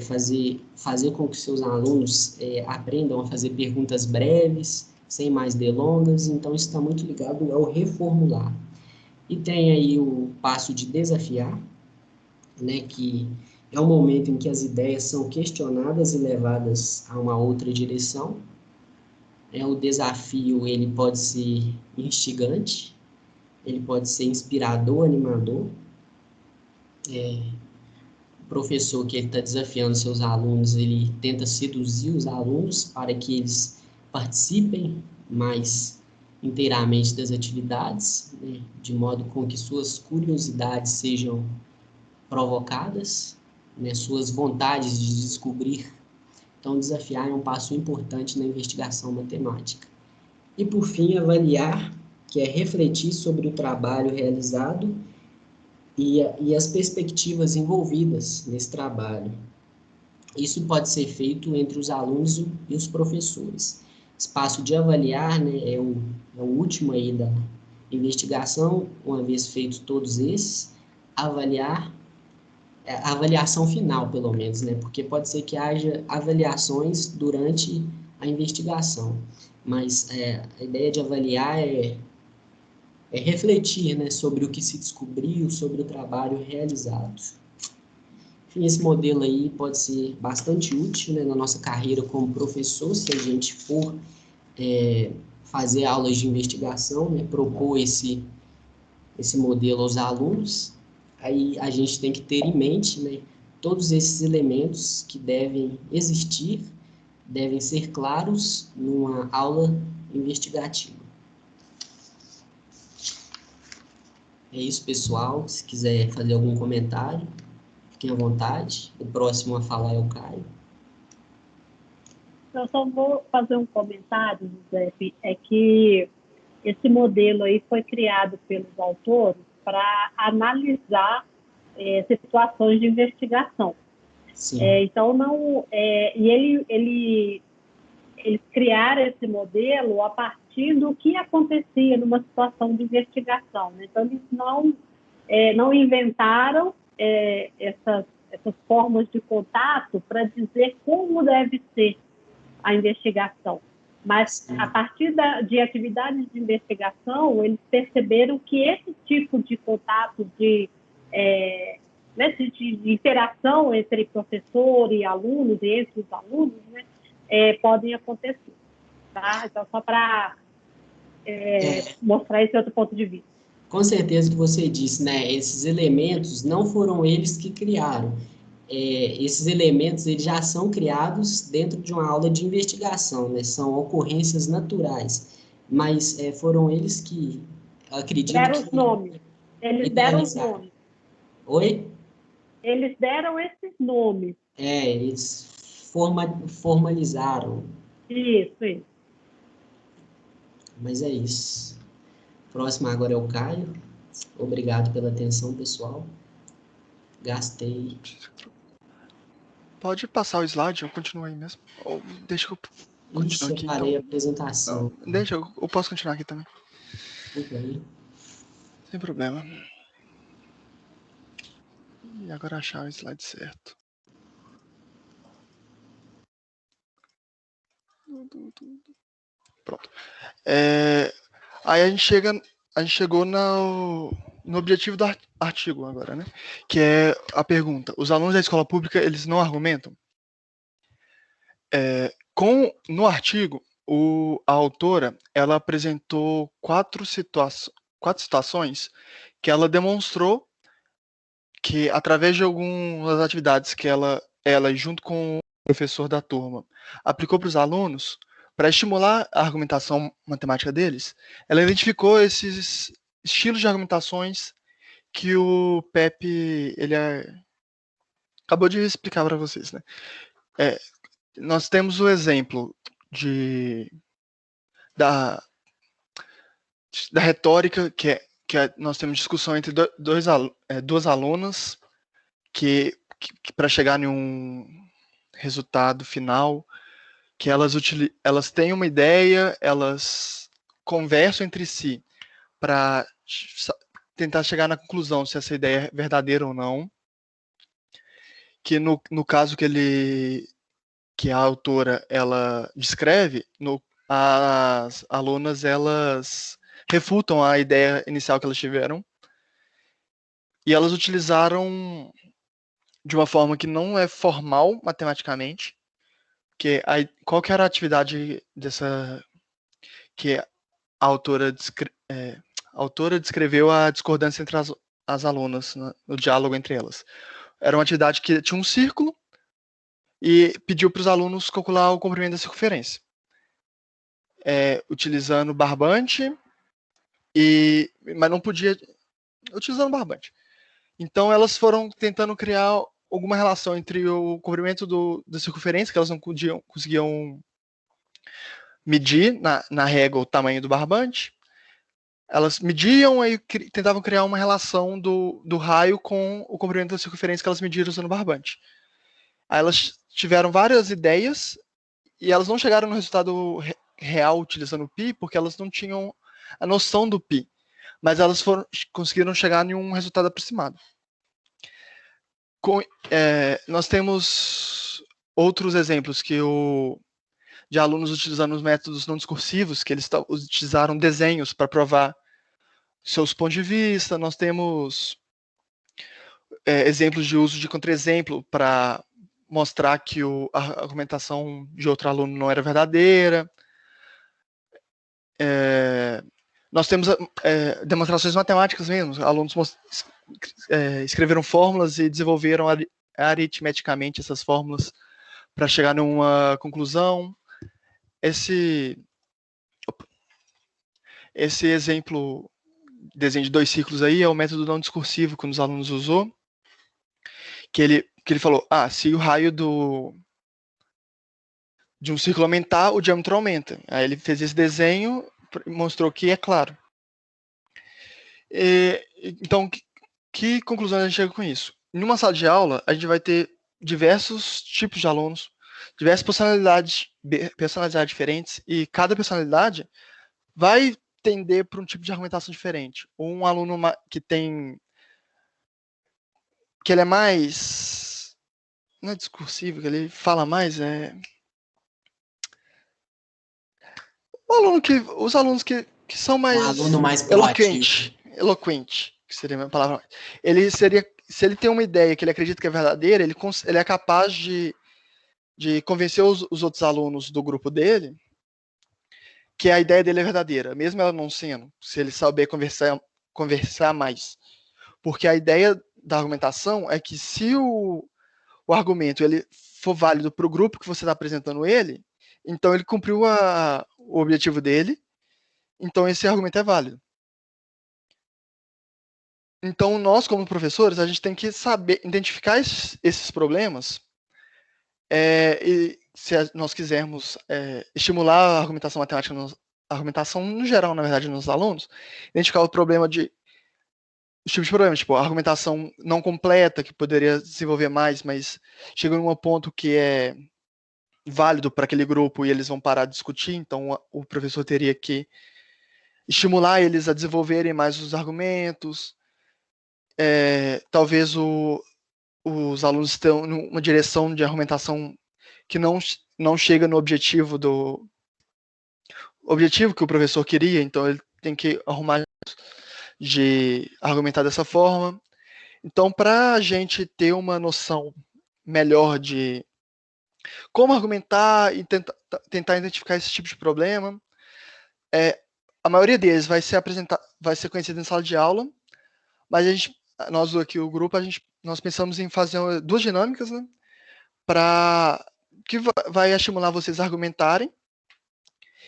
fazer com que seus alunos aprendam a fazer perguntas breves, sem mais delongas, então isso está muito ligado ao reformular. E tem aí o passo de desafiar, né, que é o momento em que as ideias são questionadas e levadas a uma outra direção. O desafio, ele pode ser instigante, ele pode ser inspirador, animador. O professor que ele está desafiando seus alunos, ele tenta seduzir os alunos para que eles participem mais inteiramente das atividades, né, de modo com que suas curiosidades sejam provocadas, né, suas vontades de descobrir. Então, desafiar é um passo importante na investigação matemática. E, por fim, avaliar, que é refletir sobre o trabalho realizado e as perspectivas envolvidas nesse trabalho. Isso pode ser feito entre os alunos e os professores. Esse passo de avaliar, né, é o último aí da investigação. Uma vez feitos todos esses, avaliar, a avaliação final, pelo menos, né, porque pode ser que haja avaliações durante a investigação, mas a ideia de avaliar é refletir, né, sobre o que se descobriu, sobre o trabalho realizado. Enfim, esse modelo aí pode ser bastante útil, né, na nossa carreira como professor, se a gente for fazer aulas de investigação, né, propor esse modelo aos alunos. Aí a gente tem que ter em mente, né, todos esses elementos que devem existir, devem ser claros numa aula investigativa. É isso, pessoal. Se quiser fazer algum comentário, fiquem à vontade. O próximo a falar é o Caio. Eu só vou fazer um comentário, José, é que esse modelo aí foi criado pelos autores para analisar situações de investigação. Então, não... e eles criaram esse modelo a partir do que acontecia numa situação de investigação, né? Então, eles não inventaram essas formas de contato para dizer como deve ser a investigação. Mas, a partir de atividades de investigação, eles perceberam que esse tipo de contato, de interação entre professor e alunos, e entre os alunos, né, podem acontecer. Tá? Então, só para mostrar esse outro ponto de vista. Com certeza que você disse, né? Esses elementos não foram eles que criaram. Esses elementos eles já são criados dentro de uma aula de investigação, né? São ocorrências naturais. Mas foram eles que, acredito deram os nomes. Eles deram os nomes. Oi? Eles deram esses nomes. Eles formalizaram. Isso. Mas é isso. Próximo agora é o Caio. Obrigado pela atenção, pessoal. Gastei. Pode passar o slide, eu continuo aí mesmo. Ou deixa que eu continue aqui. Separei Então. a apresentação. Não, deixa, eu posso continuar aqui também. Tudo bem. Sem problema. E agora achar o slide certo. Pronto. Aí a gente chegou no objetivo do artigo agora, né? Que é a pergunta: os alunos da escola pública, eles não argumentam? No artigo, a autora, ela apresentou quatro situações que ela demonstrou que, através de algumas atividades que ela junto com o professor da turma, aplicou para os alunos, para estimular a argumentação matemática deles, ela identificou esses estilos de argumentações que o Pepe acabou de explicar para vocês, né? Nós temos o exemplo da retórica, que nós temos discussão entre duas alunas que para chegar em um resultado final, que elas têm uma ideia, elas conversam entre si para tentar chegar na conclusão se essa ideia é verdadeira ou não, que no caso que a autora ela descreve, as alunas, elas refutam a ideia inicial que elas tiveram e elas utilizaram de uma forma que não é formal matematicamente, que qual que era a atividade que a autora descreveu a discordância entre as alunas no diálogo entre elas. Era uma atividade que tinha um círculo e pediu para os alunos calcular o comprimento da circunferência, utilizando barbante, mas não podia utilizando barbante. Então elas foram tentando criar alguma relação entre o comprimento da circunferência, que elas não conseguiam medir na régua o tamanho do barbante. Elas mediam e tentavam criar uma relação do raio com o comprimento da circunferência que elas mediram usando o barbante. Aí elas tiveram várias ideias e elas não chegaram no resultado real utilizando o pi, porque elas não tinham a noção do pi. Mas elas conseguiram chegar em um resultado aproximado. Nós temos outros exemplos de alunos utilizando os métodos não discursivos, que eles utilizaram desenhos para provar seus pontos de vista. Nós temos exemplos de uso de contra-exemplo para mostrar que a argumentação de outro aluno não era verdadeira. Nós temos demonstrações matemáticas mesmo. Alunos escreveram fórmulas e desenvolveram aritmeticamente essas fórmulas para chegar numa conclusão. Esse exemplo, desenho de 2 círculos aí, é o método não discursivo que um dos alunos usou, que ele falou, se o raio de um círculo aumentar, o diâmetro aumenta. Aí ele fez esse desenho e mostrou que é claro. Então, que conclusão a gente chega com isso? Em uma sala de aula, a gente vai ter diversos tipos de alunos, diversas personalidades diferentes, e cada personalidade vai tender para um tipo de argumentação diferente. Um aluno que ele é mais, não é discursivo, que ele fala mais, os alunos que são mais, aluno mais eloquente, que seria a minha palavra. Se ele tem uma ideia que ele acredita que é verdadeira, ele é capaz de convencer os outros alunos do grupo dele que a ideia dele é verdadeira, mesmo ela não sendo, se ele saber conversar mais. Porque a ideia da argumentação é que se o argumento ele for válido para o grupo que você está apresentando ele, então ele cumpriu o objetivo dele, então esse argumento é válido. Então nós, como professores, a gente tem que saber identificar esses problemas, e se nós quisermos estimular a argumentação matemática, a argumentação no geral, na verdade, nos alunos, identificar o problema os tipos de problemas, tipo a argumentação não completa, que poderia desenvolver mais, mas chega em um ponto que é válido para aquele grupo e eles vão parar de discutir, então o professor teria que estimular eles a desenvolverem mais os argumentos. Talvez os alunos estão numa direção de argumentação que não chega no objetivo que o professor queria, então ele tem que arrumar de argumentar dessa forma. Então, para a gente ter uma noção melhor de como argumentar e tentar identificar esse tipo de problema, a maioria deles vai ser conhecido em sala de aula, mas nós aqui, o grupo, nós pensamos em fazer 2 dinâmicas, né, que vai estimular vocês a argumentarem,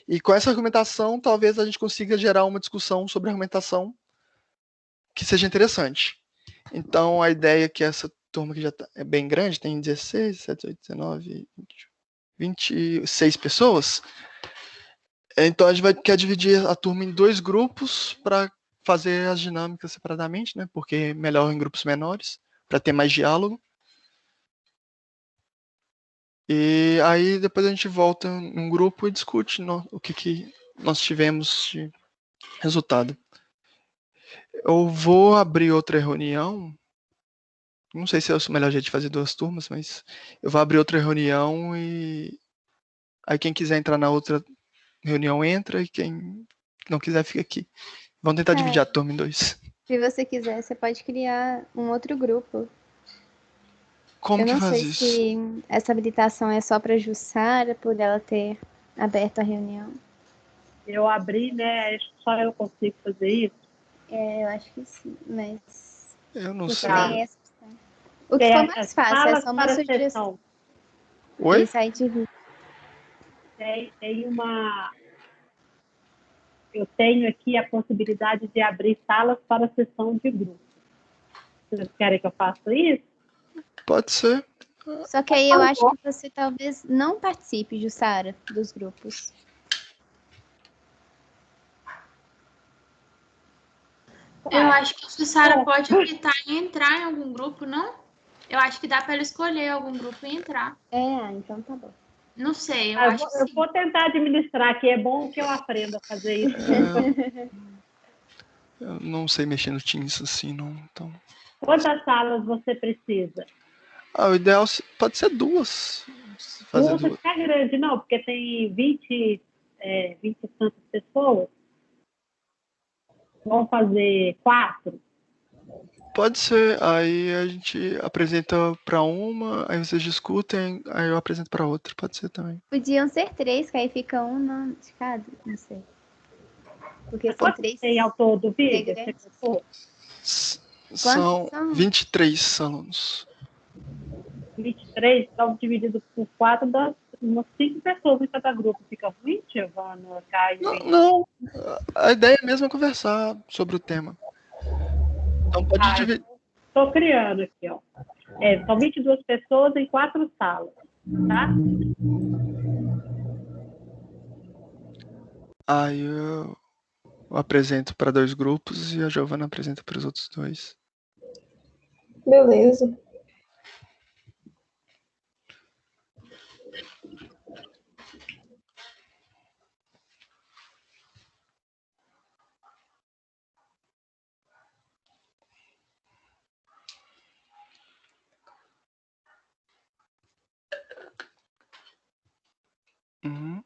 e com essa argumentação, talvez a gente consiga gerar uma discussão sobre argumentação que seja interessante. Então, a ideia é que essa turma que já é bem grande, tem 16, 17, 18, 19, 20, 26 pessoas. Então, a gente quer dividir a turma em 2 grupos para fazer as dinâmicas separadamente, né? Porque é melhor em grupos menores, para ter mais diálogo. E aí, depois a gente volta em um grupo e discute o que nós tivemos de resultado. Eu vou abrir outra reunião. Não sei se é o melhor jeito de fazer 2 turmas, mas eu vou abrir outra reunião e aí quem quiser entrar na outra reunião entra e quem não quiser fica aqui. Vamos tentar dividir a turma em 2. Se você quiser, você pode criar um outro grupo. Como Eu que não faz sei isso? se essa habilitação é só para Jussara, por ela ter aberto a reunião. Eu abri, né? Acho que só eu consigo fazer isso. Eu acho que sim, mas Eu não você sei. tem essa opção. O que for Tem mais as fácil, é salas só uma para sugestão. sessão. Oi? Isso aí de vídeo. Tem uma. Eu tenho aqui a possibilidade de abrir salas para sessão de grupo. Vocês querem que eu faça isso? Pode ser. Só que aí eu acho que você talvez não participe, Jussara, dos grupos. Eu acho que a Jussara pode optar em entrar em algum grupo, não? Eu acho que dá para ela escolher algum grupo e entrar. Então tá bom. Não sei, eu Eu acho que eu sim. vou tentar administrar, que é bom que eu aprenda a fazer isso. Eu não sei mexer no Teams assim, não. Então... Quantas salas você precisa? O ideal pode ser 2. Fazer Não duas. ficar grande, não, porque tem 20 e tantas pessoas. Vamos fazer 4? Pode ser. Aí a gente apresenta para uma, aí vocês discutem, aí eu apresento para outra. Pode ser também. Podiam ser 3, que aí fica um de cada, não sei. Porque são Quantos 3 tem ao todo, Viga? integrantes. São são? 23 alunos. 23, então dividido por 4, dá umas 5 pessoas em cada grupo. Fica ruim, Giovana, Caio? Não. A ideia é mesmo conversar sobre o tema. Então pode dividir. Estou criando aqui, ó. São 22 pessoas em 4 salas, tá? Aí eu apresento para 2 grupos e a Giovana apresenta para os outros 2. Beleza. Uhum.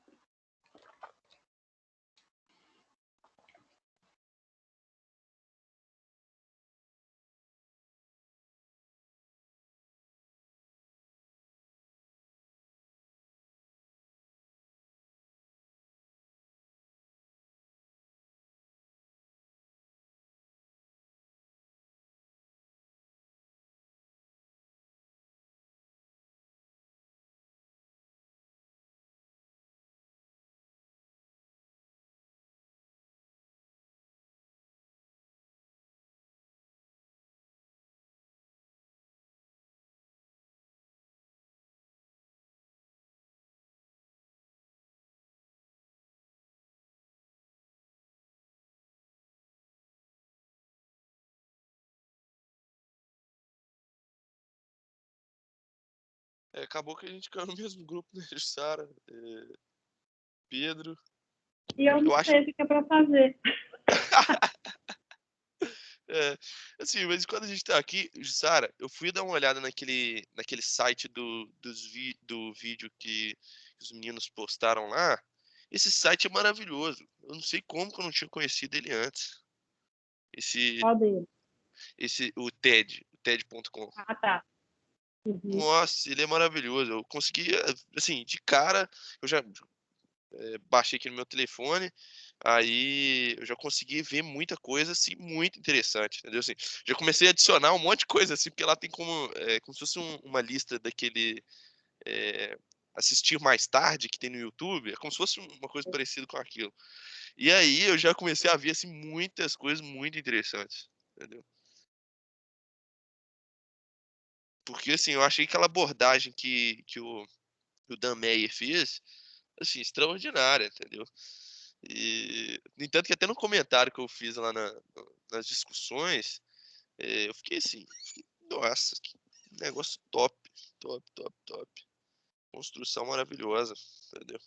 Acabou que a gente caiu no mesmo grupo, né? Jussara, Pedro. E eu não sei o que é para fazer. Assim, mas quando a gente tá aqui, Jussara, eu fui dar uma olhada naquele site do vídeo que os meninos postaram lá. Esse site é maravilhoso. Eu não sei como que eu não tinha conhecido ele antes. Qual deles? O TED.com. Ah, tá. Uhum. Nossa, ele é maravilhoso. Eu consegui, assim, de cara, eu já baixei aqui no meu telefone, aí eu já consegui ver muita coisa, assim, muito interessante, entendeu? Assim, já comecei a adicionar um monte de coisa, assim, porque lá tem como se fosse uma lista daquele é, assistir mais tarde que tem no YouTube, é como se fosse uma coisa parecida com aquilo. E aí eu já comecei a ver, assim, muitas coisas muito interessantes, entendeu? Porque, assim, eu achei aquela abordagem que o Dan Meyer fez, assim, extraordinária, entendeu? E, no entanto, que até no comentário que eu fiz lá nas discussões, eu fiquei assim, nossa, que negócio top, top, top, top. Construção maravilhosa, entendeu?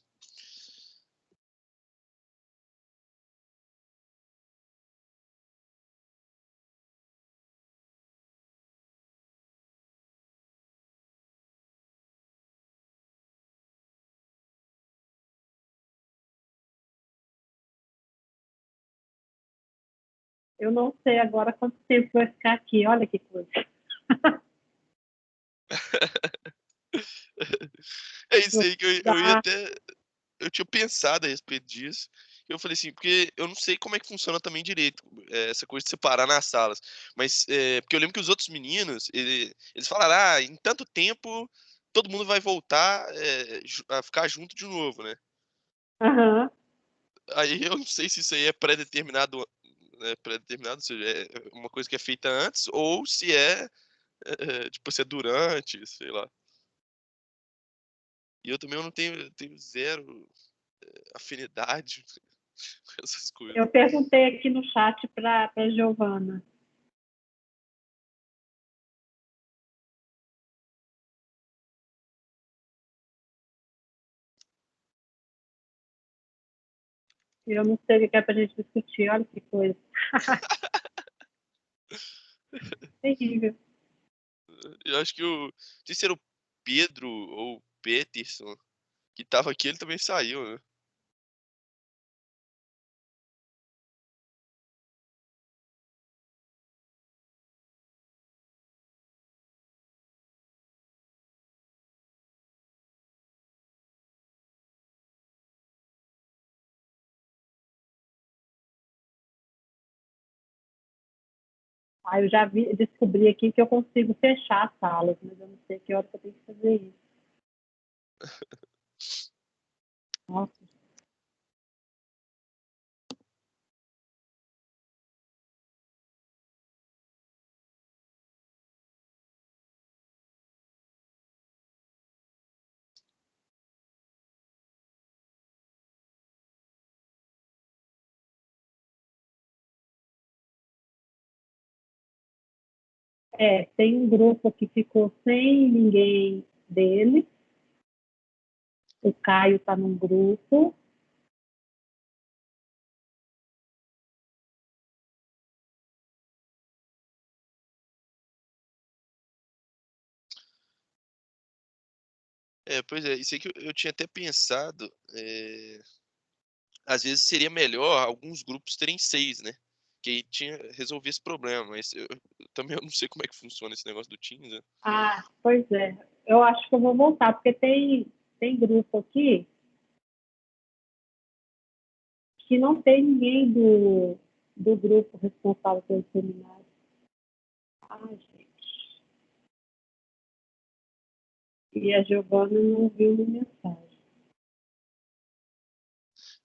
Eu não sei agora quanto tempo vai ficar aqui. Olha que coisa. É isso aí que eu ia Dá. até. Eu tinha pensado a respeito disso. Eu falei assim, porque eu não sei como é que funciona também direito, essa coisa de separar nas salas. Mas, porque eu lembro que os outros meninos, eles falaram, em tanto tempo todo mundo vai voltar a ficar junto de novo, né? Aham. Aí eu não sei se isso aí é pré-determinado, ou seja, é uma coisa que é feita antes, ou se tipo, se é durante, sei lá. E eu também não tenho zero afinidade com essas coisas. Eu perguntei aqui no chat para a Giovana. Eu não sei o que é para a gente discutir. Olha que coisa. Terrível. Eu acho que não sei se era o Pedro ou o Peterson que tava aqui, ele também saiu, né? Eu já descobri aqui que eu consigo fechar as salas, mas eu não sei que hora que eu tenho que fazer isso. Nossa. Tem um grupo que ficou sem ninguém dele. O Caio está num grupo. Pois é, isso aí que eu tinha até pensado. Às vezes seria melhor alguns grupos terem 6, né? Que aí resolver esse problema. Mas eu também não sei como é que funciona esse negócio do Teams, né? Pois é. Eu acho que eu vou voltar, porque tem grupo aqui que não tem ninguém do grupo responsável pelo seminário. Gente. E a Giovana não viu minha mensagem.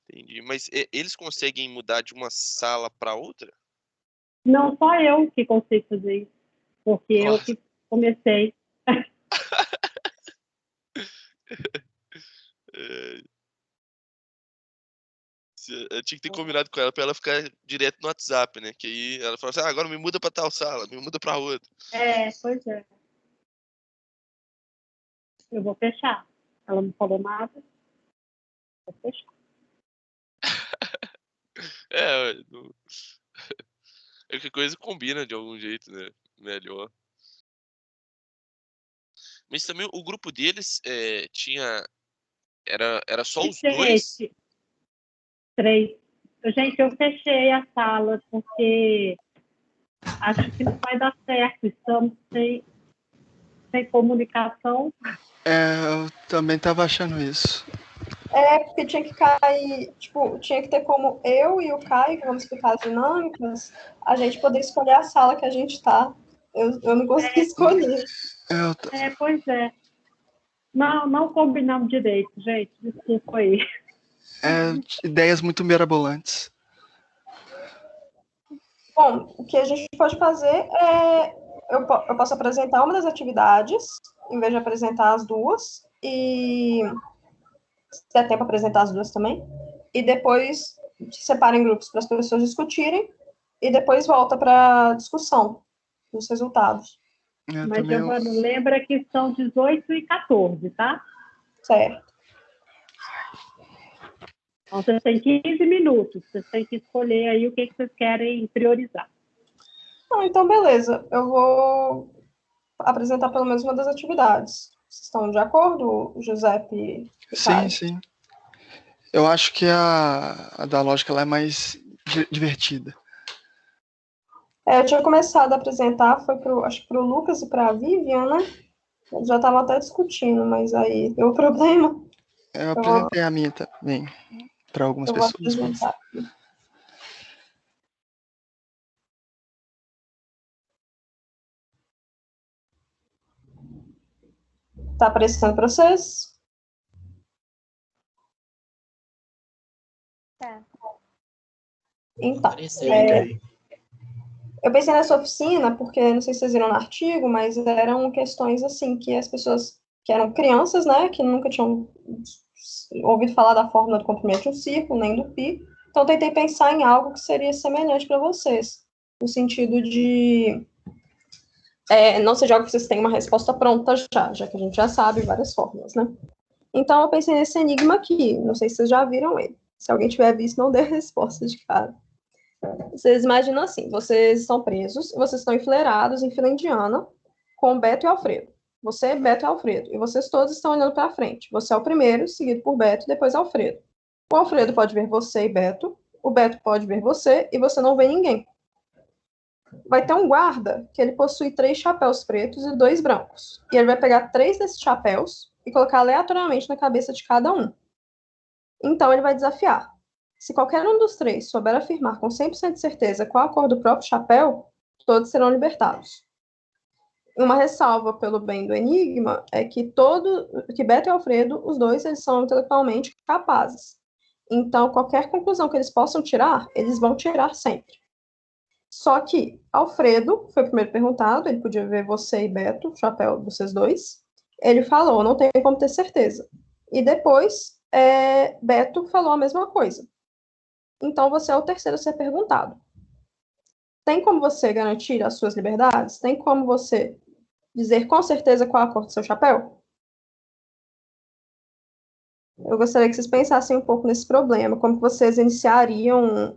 Entendi. Mas eles conseguem mudar de uma sala para outra? Não, só eu que consigo fazer isso, porque eu que comecei. Eu tinha que ter combinado com ela pra ela ficar direto no WhatsApp, né? Que aí ela fala assim, agora me muda pra tal sala, me muda pra outra. Pois é. Eu vou fechar. Ela não falou nada. Vou fechar. Qualquer coisa combina de algum jeito, né? Melhor. Mas também o grupo deles tinha... Era só os dois? Gente, 3. Gente, eu fechei a sala porque acho que não vai dar certo. Estamos sem comunicação. Eu também estava achando isso. Porque tinha que cair, tipo, tinha que ter como eu e o Caio, que vamos explicar as dinâmicas, a gente poder escolher a sala que a gente tá. Eu não consegui escolher. Pois é. Não combinamos direito, gente. Desculpa aí. Ideias muito mirabolantes. Bom, o que a gente pode fazer eu posso apresentar uma das atividades, em vez de apresentar as duas, e se der tempo apresentar as duas também, e depois separa em grupos para as pessoas discutirem, e depois volta para a discussão dos resultados. Mas, Giovana, lembra que são 18 e 14, tá? Certo. Então, vocês têm 15 minutos. Vocês têm que escolher aí o que vocês querem priorizar. Então, beleza. Eu vou apresentar pelo menos uma das atividades. Vocês estão de acordo, Giuseppe? Sim. Eu acho que a da lógica lá é mais divertida. Eu tinha começado a apresentar, acho que para o Lucas e para a Vivian, né? Eles já estavam até discutindo, mas aí deu problema. Eu apresentei a minha também para algumas Eu vou pessoas. Mas... apresentar. Tá aparecendo para vocês? Tá. Então, Aparecendo. eu pensei nessa oficina porque, não sei se vocês viram no artigo, mas eram questões assim, que as pessoas que eram crianças, né, que nunca tinham ouvido falar da fórmula do comprimento de um círculo, nem do π, então tentei pensar em algo que seria semelhante para vocês, no sentido de não seja algo que vocês tenham uma resposta pronta já que a gente já sabe várias fórmulas, né? Então eu pensei nesse enigma aqui, não sei se vocês já viram ele. Se alguém tiver visto, não dê resposta de cara. Vocês imaginam assim, vocês estão presos, vocês estão enfileirados em fila indiana, com Beto e Alfredo. Você, Beto e Alfredo, e vocês todos estão olhando para frente. Você é o primeiro, seguido por Beto, depois Alfredo. O Alfredo pode ver você e Beto, o Beto pode ver você, e você não vê ninguém. Vai ter um guarda que ele possui 3 chapéus pretos e 2 brancos. E ele vai pegar 3 desses chapéus e colocar aleatoriamente na cabeça de cada um. Então ele vai desafiar. Se qualquer um dos 3 souber afirmar com 100% de certeza qual a cor do próprio chapéu, todos serão libertados. Uma ressalva pelo bem do enigma é que Beto e Alfredo, os dois, eles são intelectualmente capazes. Então, qualquer conclusão que eles possam tirar, eles vão tirar sempre. Só que Alfredo foi o primeiro perguntado, ele podia ver você e Beto, o chapéu de vocês dois. Ele falou, não tem como ter certeza. E depois, Beto falou a mesma coisa. Então, você é o terceiro a ser perguntado. Tem como você garantir as suas liberdades? Tem como você dizer com certeza qual a cor do seu chapéu? Eu gostaria que vocês pensassem um pouco nesse problema, como vocês iniciariam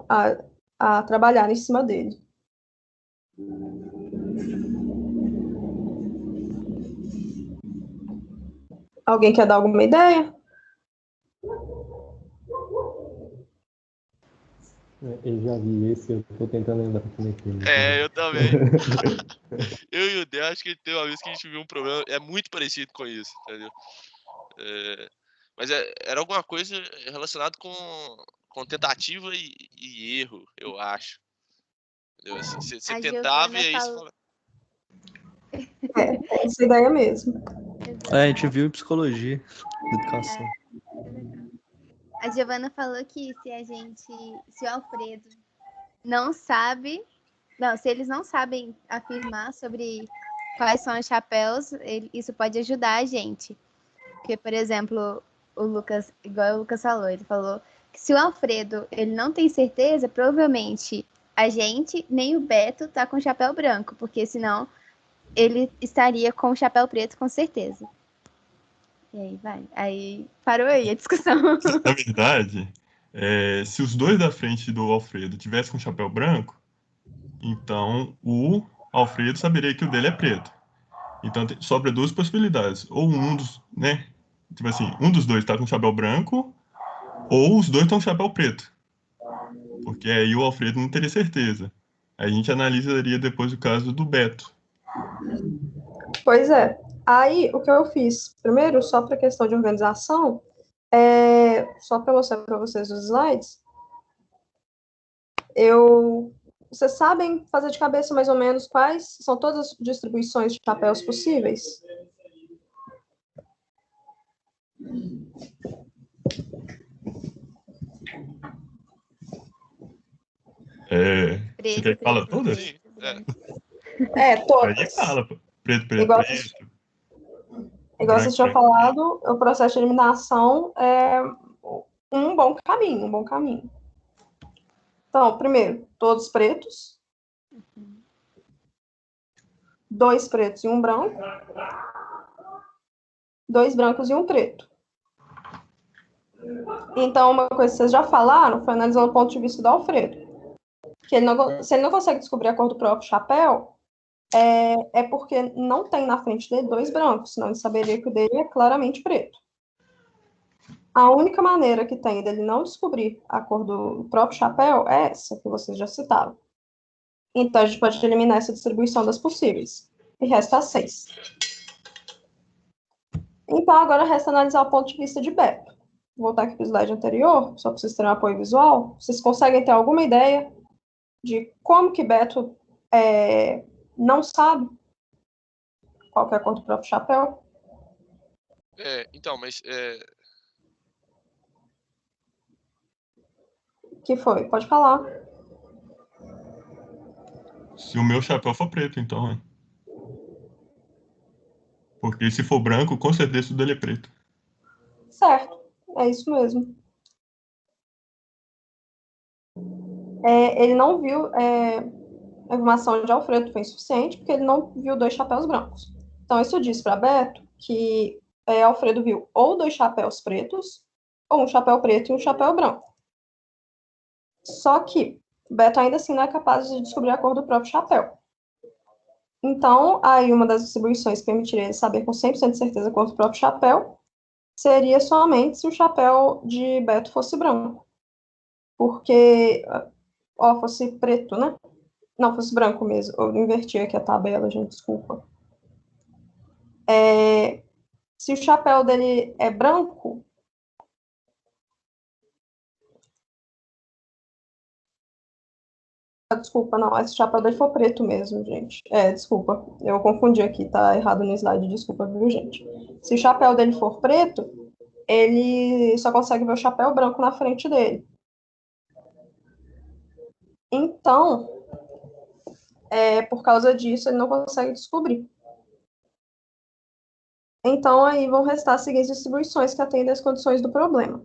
a trabalhar em cima dele. Alguém quer dar alguma ideia? Eu já vi esse, eu tô tentando lembrar como é que é. Eu também. Eu e o Dé, acho que tem uma vez que a gente viu um problema, é muito parecido com isso, entendeu? Mas era alguma coisa relacionada com tentativa e erro, eu acho. Entendeu? Assim, você tentava e aí você fala... Essa ideia mesmo. A gente viu em psicologia, educação. A Giovana falou que se o Alfredo não sabe, se eles não sabem afirmar sobre quais são os chapéus, isso pode ajudar a gente. Porque, por exemplo, o Lucas, igual o Lucas falou, ele falou que se o Alfredo ele não tem certeza, provavelmente a gente, nem o Beto, tá com chapéu branco, porque senão ele estaria com o chapéu preto com certeza. E aí vai. Aí parou aí a discussão. Na verdade, se os dois da frente do Alfredo tivessem com chapéu branco, então o Alfredo saberia que o dele é preto. Então sobra 2 possibilidades. Ou um dos, né? Tipo assim, um dos dois tá com chapéu branco, ou os dois estão com chapéu preto. Porque aí o Alfredo não teria certeza. A gente analisaria depois o caso do Beto. Pois é. Aí, o que eu fiz? Primeiro, só para questão de organização, só para mostrar para vocês os slides, vocês sabem fazer de cabeça mais ou menos quais são todas as distribuições de chapéus possíveis? Você quer que fala todas? Todas. Aí fala, preto, preto, igual preto. Igual vocês tinham falado, o processo de eliminação é um bom caminho. Então, primeiro, todos pretos. 2 pretos e 1 branco. 2 brancos e 1 preto. Então, uma coisa que vocês já falaram foi analisando o ponto de vista do Alfredo. Que se ele não consegue descobrir a cor do próprio chapéu, é porque não tem na frente dele 2 brancos, senão ele saberia que o dele é claramente preto. A única maneira que tem dele não descobrir a cor do próprio chapéu é essa que vocês já citaram. Então, a gente pode eliminar essa distribuição das possíveis. E resta 6. Então, agora resta analisar o ponto de vista de Beto. Vou voltar aqui para o slide anterior, só para vocês terem um apoio visual. Vocês conseguem ter alguma ideia de como que Beto não sabe qual que é a cor do próprio chapéu? Então, mas Que foi? Pode falar. Se o meu chapéu for preto, então, hein? Porque se for branco, com certeza o dele é preto. Certo, é isso mesmo. Ele não viu a informação de Alfredo foi insuficiente, porque ele não viu 2 chapéus brancos. Então, isso diz para Beto que Alfredo viu ou 2 chapéus pretos, ou um chapéu preto e um chapéu branco. Só que Beto ainda assim não é capaz de descobrir a cor do próprio chapéu. Então, aí uma das distribuições que permitiria ele saber com 100% de certeza a cor do próprio chapéu seria somente se o chapéu de Beto fosse branco. Porque, fosse preto, né? Não, fosse branco mesmo. Eu inverti aqui a tabela, gente, desculpa. Se o chapéu dele é branco, desculpa, não, esse chapéu dele for preto mesmo, gente. Desculpa, eu confundi aqui, tá errado no slide, desculpa, viu, gente? Se o chapéu dele for preto, ele só consegue ver o chapéu branco na frente dele. Então, por causa disso, ele não consegue descobrir. Então, aí vão restar as seguintes distribuições que atendem às condições do problema.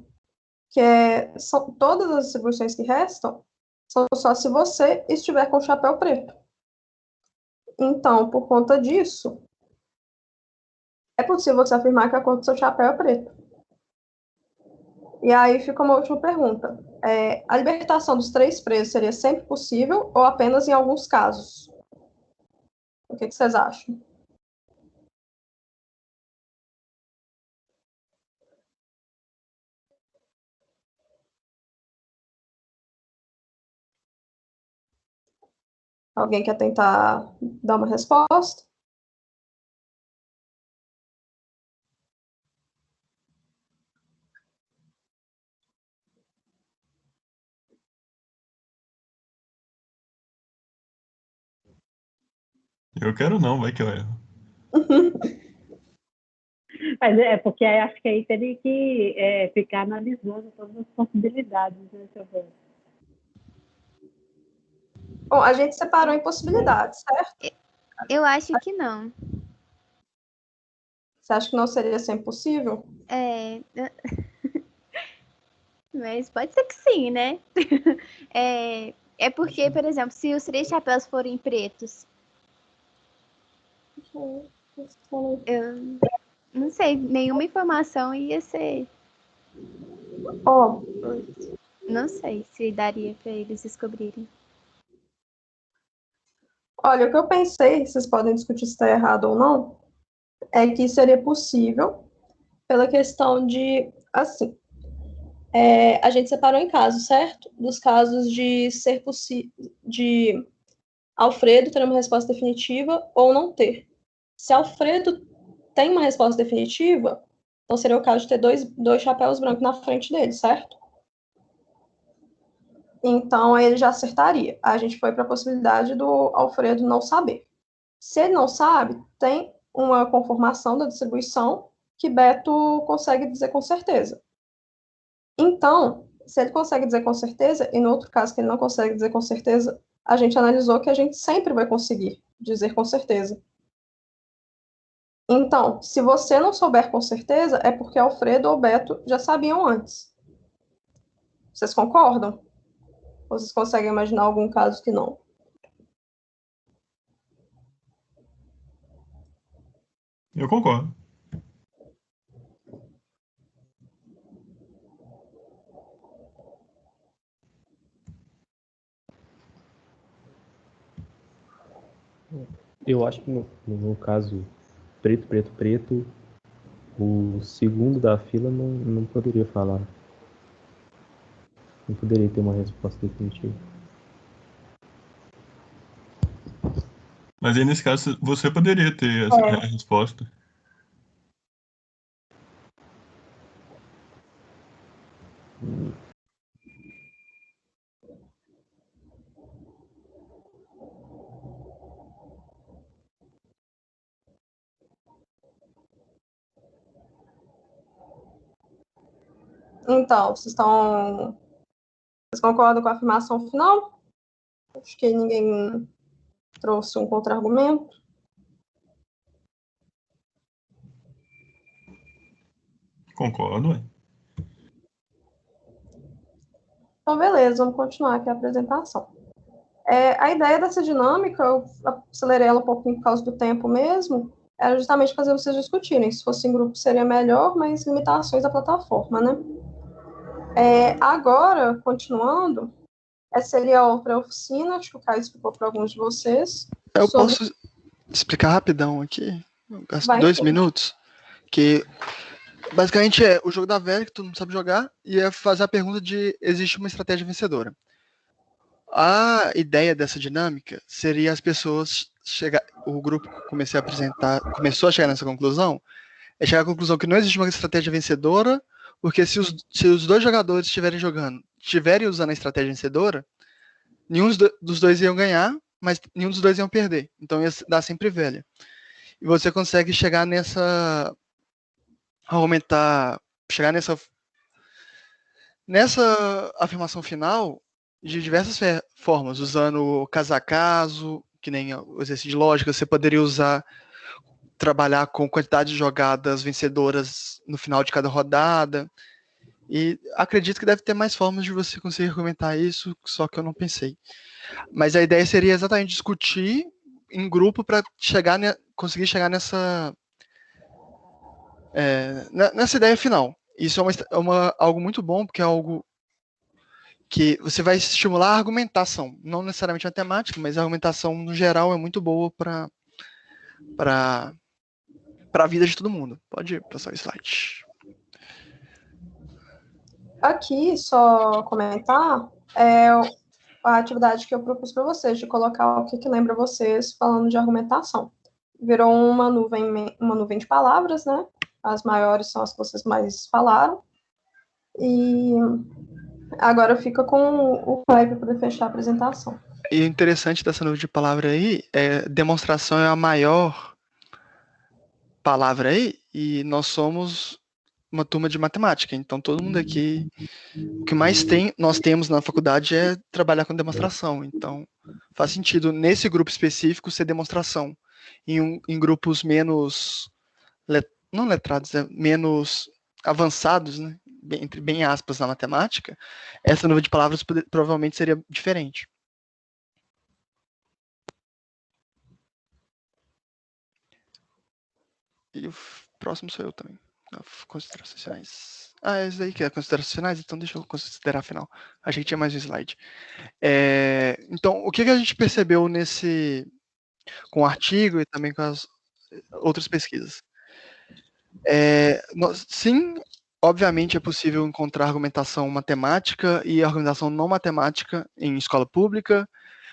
São todas as distribuições que restam, são só se você estiver com o chapéu preto. Então, por conta disso, é possível você afirmar que a cor do seu chapéu é preto. E aí fica uma última pergunta. A libertação dos 3 presos seria sempre possível ou apenas em alguns casos? O que vocês acham? Alguém quer tentar dar uma resposta? Eu quero não, vai que eu erro. Mas porque acho que aí teria que ficar analisando todas as possibilidades, né, Giovana? Bom, a gente separou em possibilidades, certo? Eu acho que não. Você acha que não seria sempre possível? Mas pode ser que sim, né? É porque, por exemplo, se os 3 chapéus forem pretos, eu não sei, nenhuma informação ia ser. Não sei se daria para eles descobrirem. Olha, o que eu pensei, vocês podem discutir se está errado ou não, é que seria possível pela questão de, assim, a gente separou em casos, certo? Dos casos de ser possível, de Alfredo ter uma resposta definitiva ou não ter. Se Alfredo tem uma resposta definitiva, então seria o caso de ter dois chapéus brancos na frente dele, certo? Então, aí ele já acertaria. A gente foi para a possibilidade do Alfredo não saber. Se ele não sabe, tem uma conformação da distribuição que Beto consegue dizer com certeza. Então, se ele consegue dizer com certeza, e no outro caso que ele não consegue dizer com certeza, a gente analisou que a gente sempre vai conseguir dizer com certeza. Então, se você não souber com certeza, é porque Alfredo ou Beto já sabiam antes. Vocês concordam? Ou vocês conseguem imaginar algum caso que não? Eu concordo. Eu acho que no caso preto, preto, preto, o segundo da fila não poderia falar. Não poderia ter uma resposta definitiva. Mas aí, nesse caso, você poderia ter a resposta. Então, vocês concordam com a afirmação final? Acho que ninguém trouxe um contra-argumento. Concordo, ué. Então, beleza, vamos continuar aqui a apresentação. A ideia dessa dinâmica, eu acelerei ela um pouquinho por causa do tempo mesmo, era justamente fazer vocês discutirem. Se fosse em grupo seria melhor, mas limitações da plataforma, né? Agora, continuando, essa seria a outra oficina, acho que o Caio explicou para alguns de vocês. Eu posso explicar rapidão aqui? Eu gasto 2 minutos. Que basicamente é o jogo da velha, que todo mundo sabe jogar, e é fazer a pergunta de existe uma estratégia vencedora. A ideia dessa dinâmica seria as pessoas o grupo começou a chegar nessa conclusão, chegar à conclusão que não existe uma estratégia vencedora, porque se os dois jogadores estiverem usando a estratégia vencedora, nenhum dos dois iam ganhar, mas nenhum dos dois iam perder. Então ia dar sempre velha. E você consegue chegar nessa afirmação final de diversas formas, usando caso a caso, que nem o exercício de lógica. Você poderia trabalhar com quantidade de jogadas vencedoras no final de cada rodada, e acredito que deve ter mais formas de você conseguir argumentar isso, só que eu não pensei. Mas a ideia seria exatamente discutir em grupo para conseguir chegar nessa ideia final. Isso é algo muito bom, porque é algo que você vai estimular a argumentação, não necessariamente a matemática, mas a argumentação no geral é muito boa para a vida de todo mundo. Pode passar o slide. Aqui, só comentar, a atividade que eu propus para vocês, de colocar o que lembra vocês falando de argumentação. Virou uma nuvem de palavras, né? As maiores são as que vocês mais falaram. E agora fica com o Caio para poder fechar a apresentação. E o interessante dessa nuvem de palavra aí demonstração é a maior palavra aí, e nós somos uma turma de matemática, então todo mundo aqui, o que mais nós temos na faculdade é trabalhar com demonstração, então faz sentido nesse grupo específico ser demonstração. Em grupos menos, não letrados, menos avançados, né, entre bem aspas, na matemática, essa nuvem de palavras provavelmente seria diferente. E o próximo sou eu também. Considerações finais. Esse aí que é considerações finais, então deixa eu considerar a final. Achei que tinha mais um slide. Então, o que a gente percebeu com o artigo e também com as outras pesquisas? Sim, obviamente é possível encontrar argumentação matemática e argumentação não matemática em escola pública.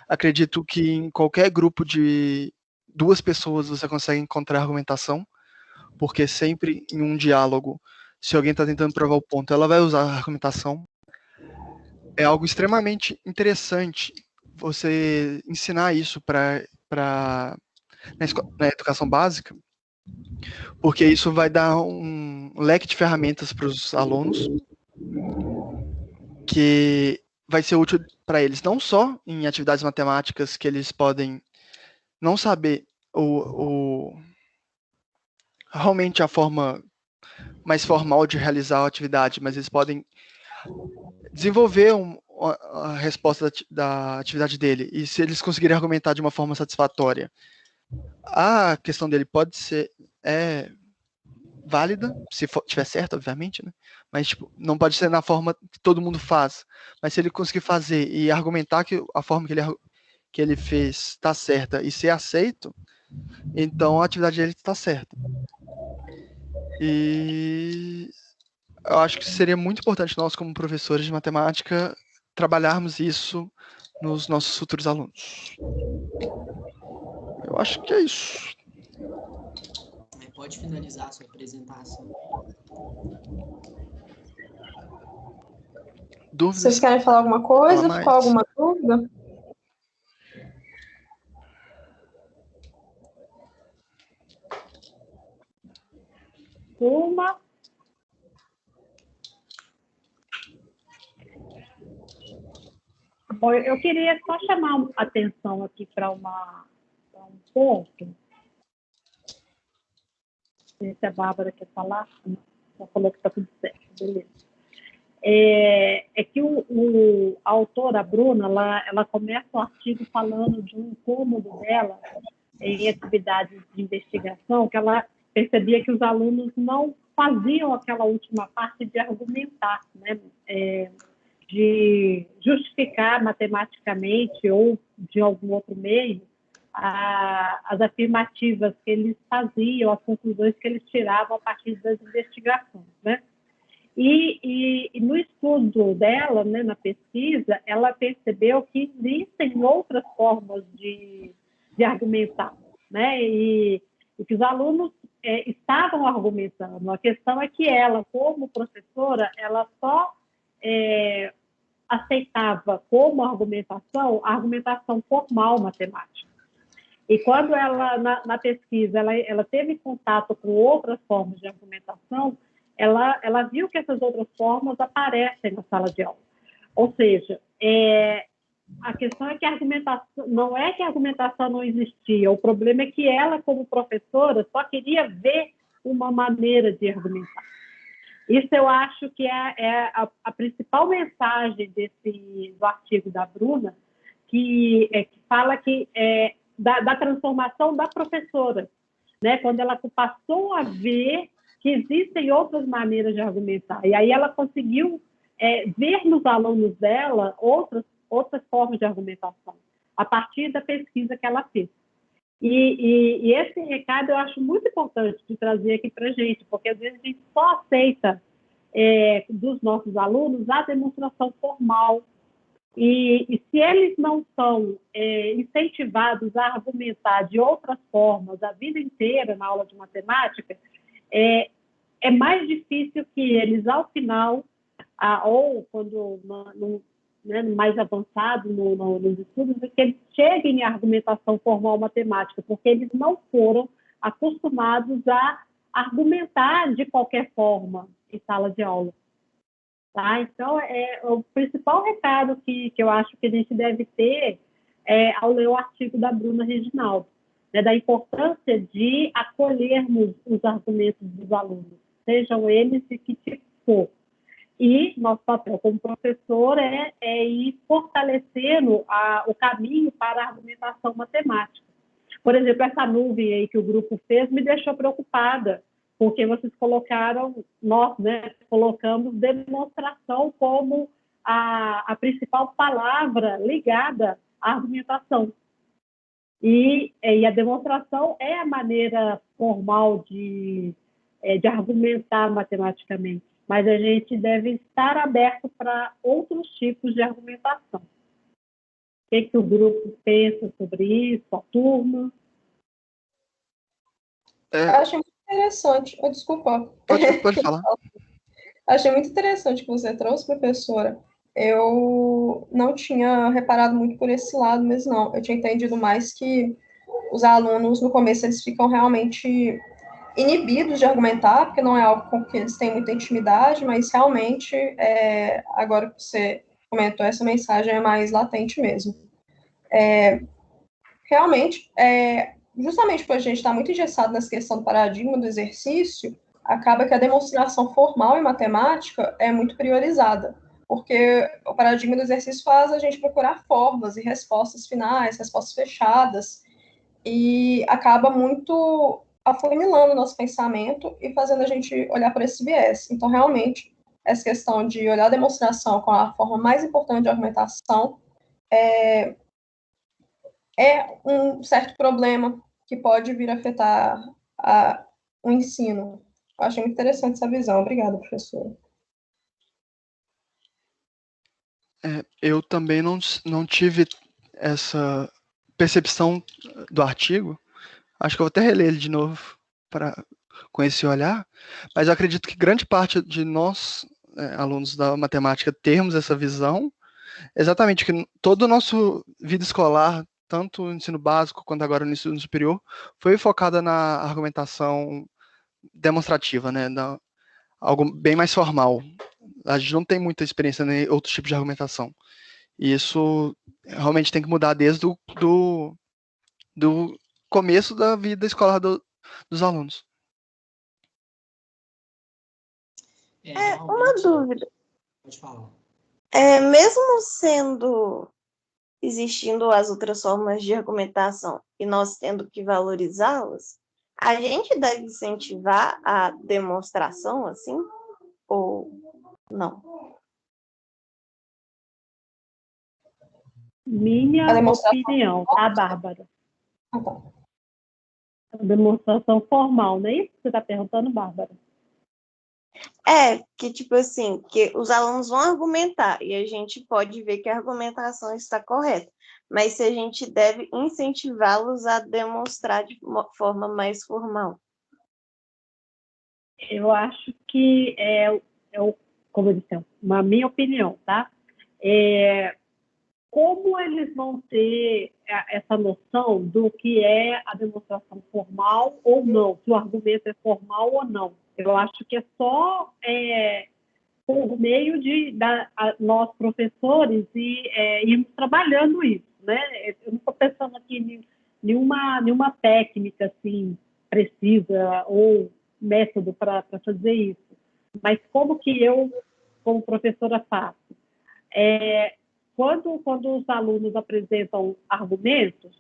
Acredito que em qualquer grupo de 2 pessoas você consegue encontrar argumentação, porque sempre em um diálogo, se alguém está tentando provar o ponto, ela vai usar a argumentação. É algo extremamente interessante você ensinar isso na educação básica, porque isso vai dar um leque de ferramentas para os alunos que vai ser útil para eles, não só em atividades matemáticas que eles podem não saber realmente a forma mais formal de realizar a atividade, mas eles podem desenvolver a resposta da atividade dele, e se eles conseguirem argumentar de uma forma satisfatória, a questão dele pode ser válida, se tiver certo, obviamente, né? Mas não pode ser na forma que todo mundo faz, mas se ele conseguir fazer e argumentar que a forma que ele fez está certa e ser aceito, então a atividade dele está certa. E eu acho que seria muito importante nós, como professores de matemática, trabalharmos isso nos nossos futuros alunos. Eu acho que é isso. Pode finalizar a sua apresentação. Dúvidas? Vocês querem falar alguma coisa? Fala mais. Ficou alguma dúvida? Uma. Bom, eu queria só chamar a atenção aqui para um ponto. Não sei se a Bárbara quer falar. Ela falou que está tudo certo, beleza. É que a autora, a Bruna, ela começa o artigo falando de um incômodo dela em atividades de investigação, que ela percebia que os alunos não faziam aquela última parte de argumentar, né? De justificar matematicamente ou de algum outro meio as afirmativas que eles faziam, as conclusões que eles tiravam a partir das investigações, né? E no estudo dela, né, na pesquisa, ela percebeu que existem outras formas de argumentar, né? E que os alunos estavam argumentando. A questão é que ela, como professora, ela só aceitava como argumentação a argumentação formal matemática. E quando ela, na pesquisa, ela teve contato com outras formas de argumentação, ela viu que essas outras formas aparecem na sala de aula. Ou seja, a questão é que a argumentação, não é que a argumentação não existia, o problema é que ela, como professora, só queria ver uma maneira de argumentar. Isso eu acho que é a principal mensagem do artigo da Bruna, que fala que da transformação da professora, né? Quando ela passou a ver que existem outras maneiras de argumentar. E aí ela conseguiu ver nos alunos dela outras formas de argumentação, a partir da pesquisa que ela fez. E esse recado eu acho muito importante de trazer aqui para a gente, porque às vezes a gente só aceita dos nossos alunos a demonstração formal. E se eles não são incentivados a argumentar de outras formas a vida inteira na aula de matemática, é mais difícil que eles, ao final, ou quando mais avançado nos estudos, que eles cheguem à argumentação formal matemática, porque eles não foram acostumados a argumentar de qualquer forma em sala de aula. Tá? Então, o principal recado que eu acho que a gente deve ter ao ler o artigo da Bruna Reginaldo, né, da importância de acolhermos os argumentos dos alunos, sejam eles de que tipo for. E nosso papel como professor é ir fortalecendo o caminho para a argumentação matemática. Por exemplo, essa nuvem aí que o grupo fez me deixou preocupada, porque vocês colocaram, nós, né, colocamos demonstração como a principal palavra ligada à argumentação. E a demonstração é a maneira formal de argumentar matematicamente, mas a gente deve estar aberto para outros tipos de argumentação. O que o grupo pensa sobre isso, a turma? Eu achei muito interessante. Desculpa. Pode falar. Achei muito interessante que você trouxe, professora. Eu não tinha reparado muito por esse lado, mas não. Eu tinha entendido mais que os alunos, no começo, eles ficam realmente inibidos de argumentar, porque não é algo com que eles têm muita intimidade, mas realmente, agora que você comentou, essa mensagem é mais latente mesmo. Realmente, justamente porque a gente está muito engessado nessa questão do paradigma do exercício, acaba que a demonstração formal em matemática é muito priorizada, porque o paradigma do exercício faz a gente procurar formas e respostas finais, respostas fechadas, e acaba muito afunilando o nosso pensamento e fazendo a gente olhar por esse viés. Então, realmente, essa questão de olhar a demonstração com a forma mais importante de argumentação é um certo problema que pode vir a afetar o ensino. Eu achei muito interessante essa visão. Obrigada, professora. Eu também não tive essa percepção do artigo, Acho que eu vou até reler ele de novo com esse olhar, mas eu acredito que grande parte de nós, alunos da matemática, termos essa visão, exatamente que toda a nossa vida escolar, tanto no ensino básico quanto agora no ensino superior, foi focada na argumentação demonstrativa, né? Algo bem mais formal. A gente não tem muita experiência em outros tipos de argumentação. E isso realmente tem que mudar desde do começo da vida escolar dos alunos. Uma dúvida. Pode falar. Mesmo existindo as outras formas de argumentação e nós tendo que valorizá-las, a gente deve incentivar a demonstração, assim, ou não? Minha opinião, tá, Bárbara? Ah, tá. A demonstração formal, não é isso que você está perguntando, Bárbara? Que tipo assim, que os alunos vão argumentar e a gente pode ver que a argumentação está correta, mas se a gente deve incentivá-los a demonstrar de uma forma mais formal. Eu acho que como eu disse, uma minha opinião, tá? Como eles vão ter essa noção do que é a demonstração formal ou não, se o argumento é formal ou não? Eu acho que é só por meio de nós, professores, irmos trabalhando isso, né? Eu não estou pensando aqui em nenhuma técnica assim, precisa ou método para fazer isso. Mas como que eu, como professora, faço? Quando os alunos apresentam argumentos,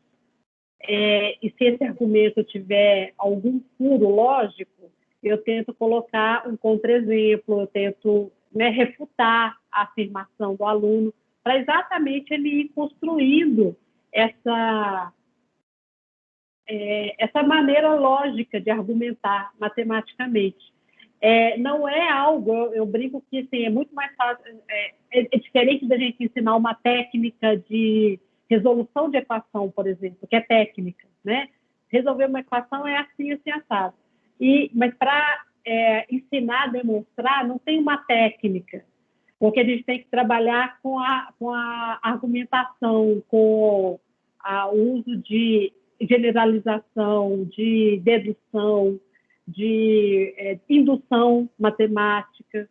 e se esse argumento tiver algum furo lógico, eu tento colocar um contra-exemplo, eu tento refutar a afirmação do aluno, para exatamente ele ir construindo essa maneira lógica de argumentar matematicamente. Não é algo, eu brinco que assim, é muito mais fácil, é diferente da gente ensinar uma técnica de resolução de equação, por exemplo, que é técnica, né? Resolver uma equação é assim, assim, assado. Mas para ensinar, demonstrar, não tem uma técnica, porque a gente tem que trabalhar com a argumentação, com o uso de generalização, de dedução, de indução matemática.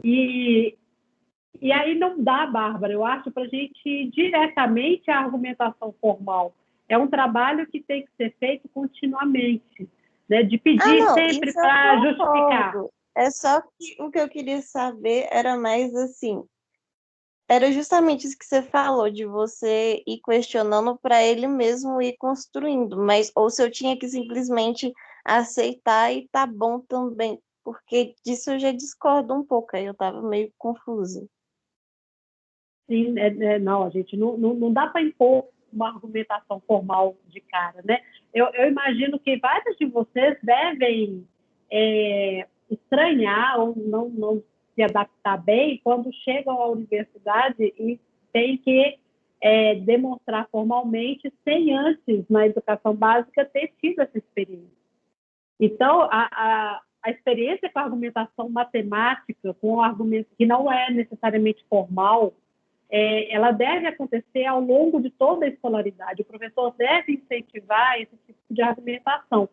E aí não dá, Bárbara, eu acho, para a gente ir diretamente à argumentação formal. É um trabalho que tem que ser feito continuamente, né? De pedir sempre para justificar. É só que o que eu queria saber era mais assim, era justamente isso que você falou, de você ir questionando para ele mesmo ir construindo, mas ou se eu tinha que simplesmente aceitar e tá bom também, porque disso eu já discordo um pouco, aí eu estava meio confusa. Sim, não, a gente não dá para impor uma argumentação formal de cara, né? Eu imagino que vários de vocês devem estranhar ou não se adaptar bem quando chegam à universidade e tem que demonstrar formalmente sem antes, na educação básica, ter tido essa experiência. Então, a experiência com a argumentação matemática, com um argumento que não é necessariamente formal, ela deve acontecer ao longo de toda a escolaridade. O professor deve incentivar esse tipo de argumentação,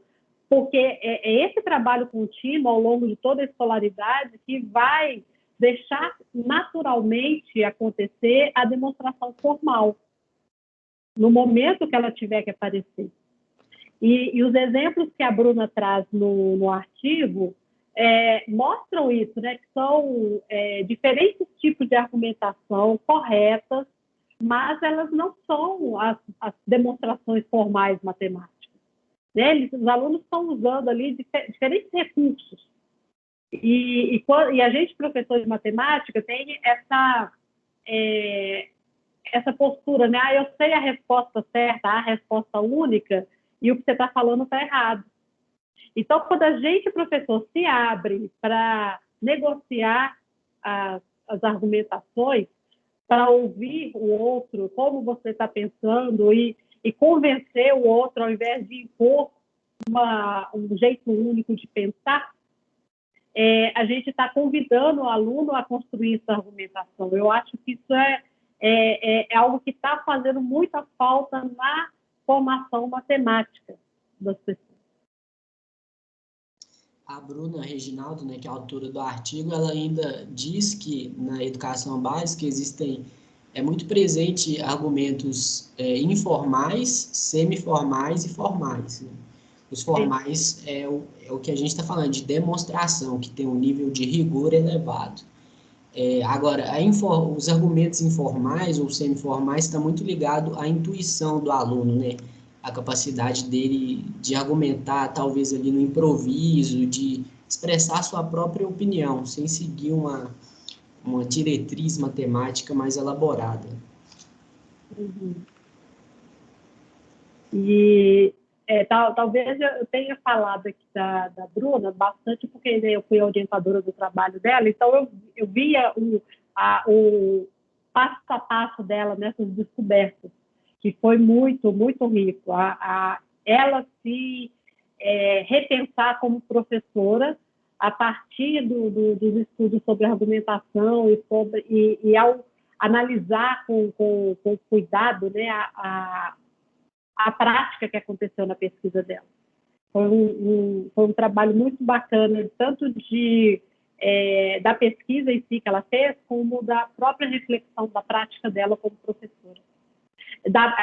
porque é esse trabalho contínuo ao longo de toda a escolaridade que vai deixar naturalmente acontecer a demonstração formal, no momento que ela tiver que aparecer. E os exemplos que a Bruna traz no artigo mostram isso, né? Que são diferentes tipos de argumentação corretas, mas elas não são as demonstrações formais matemáticas. Né? Os alunos estão usando ali diferentes recursos. E a gente, professor de matemática, tem essa postura, né? Eu sei a resposta certa, a resposta única, e o que você está falando está errado. Então, quando a gente, professor, se abre para negociar as argumentações, para ouvir o outro, como você está pensando, e convencer o outro, ao invés de impor um jeito único de pensar, a gente está convidando o aluno a construir essa argumentação. Eu acho que isso é algo que está fazendo muita falta na formação matemática das pessoas. A Bruna Reginaldo, né, que é a autora do artigo, ela ainda diz que na educação básica existem muito presente argumentos informais, semiformais e formais, né? Os formais é o que a gente está falando, de demonstração, que tem um nível de rigor elevado. Agora, os argumentos informais ou semiformais estão muito ligados à intuição do aluno, né? A capacidade dele de argumentar, talvez ali no improviso, de expressar sua própria opinião, sem seguir uma diretriz matemática mais elaborada. Uhum. E talvez eu tenha falado aqui da Bruna bastante, porque eu fui a orientadora do trabalho dela, então eu via o passo a passo dela nessas descobertas, que foi muito, muito rico. Ela se repensar como professora a partir dos estudos sobre argumentação e ao analisar com cuidado, né, a prática que aconteceu na pesquisa dela. Foi um trabalho muito bacana, tanto da pesquisa em si que ela fez, como da própria reflexão da prática dela como professora.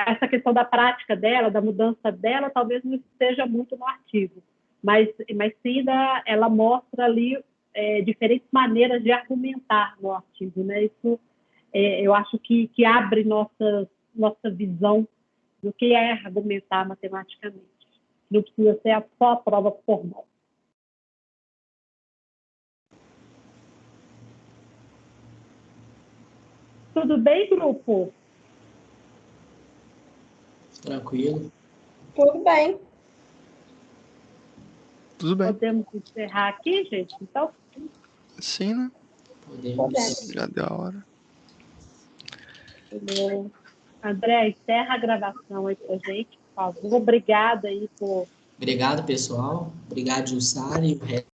Essa questão da prática dela, da mudança dela, talvez não esteja muito no artigo, mas sim ela mostra ali diferentes maneiras de argumentar no artigo, né? Isso eu acho que abre nossa visão do que é argumentar matematicamente. Não precisa ser só a prova formal. Tudo bem, grupo? Tranquilo. Tudo bem. Tudo bem. Podemos encerrar aqui, gente? Então? Sim, né? Podemos. Já deu a hora. André, encerra a gravação aí pra gente, por favor. Obrigada aí por... Obrigado, pessoal. Obrigado, Jussara, e o resto.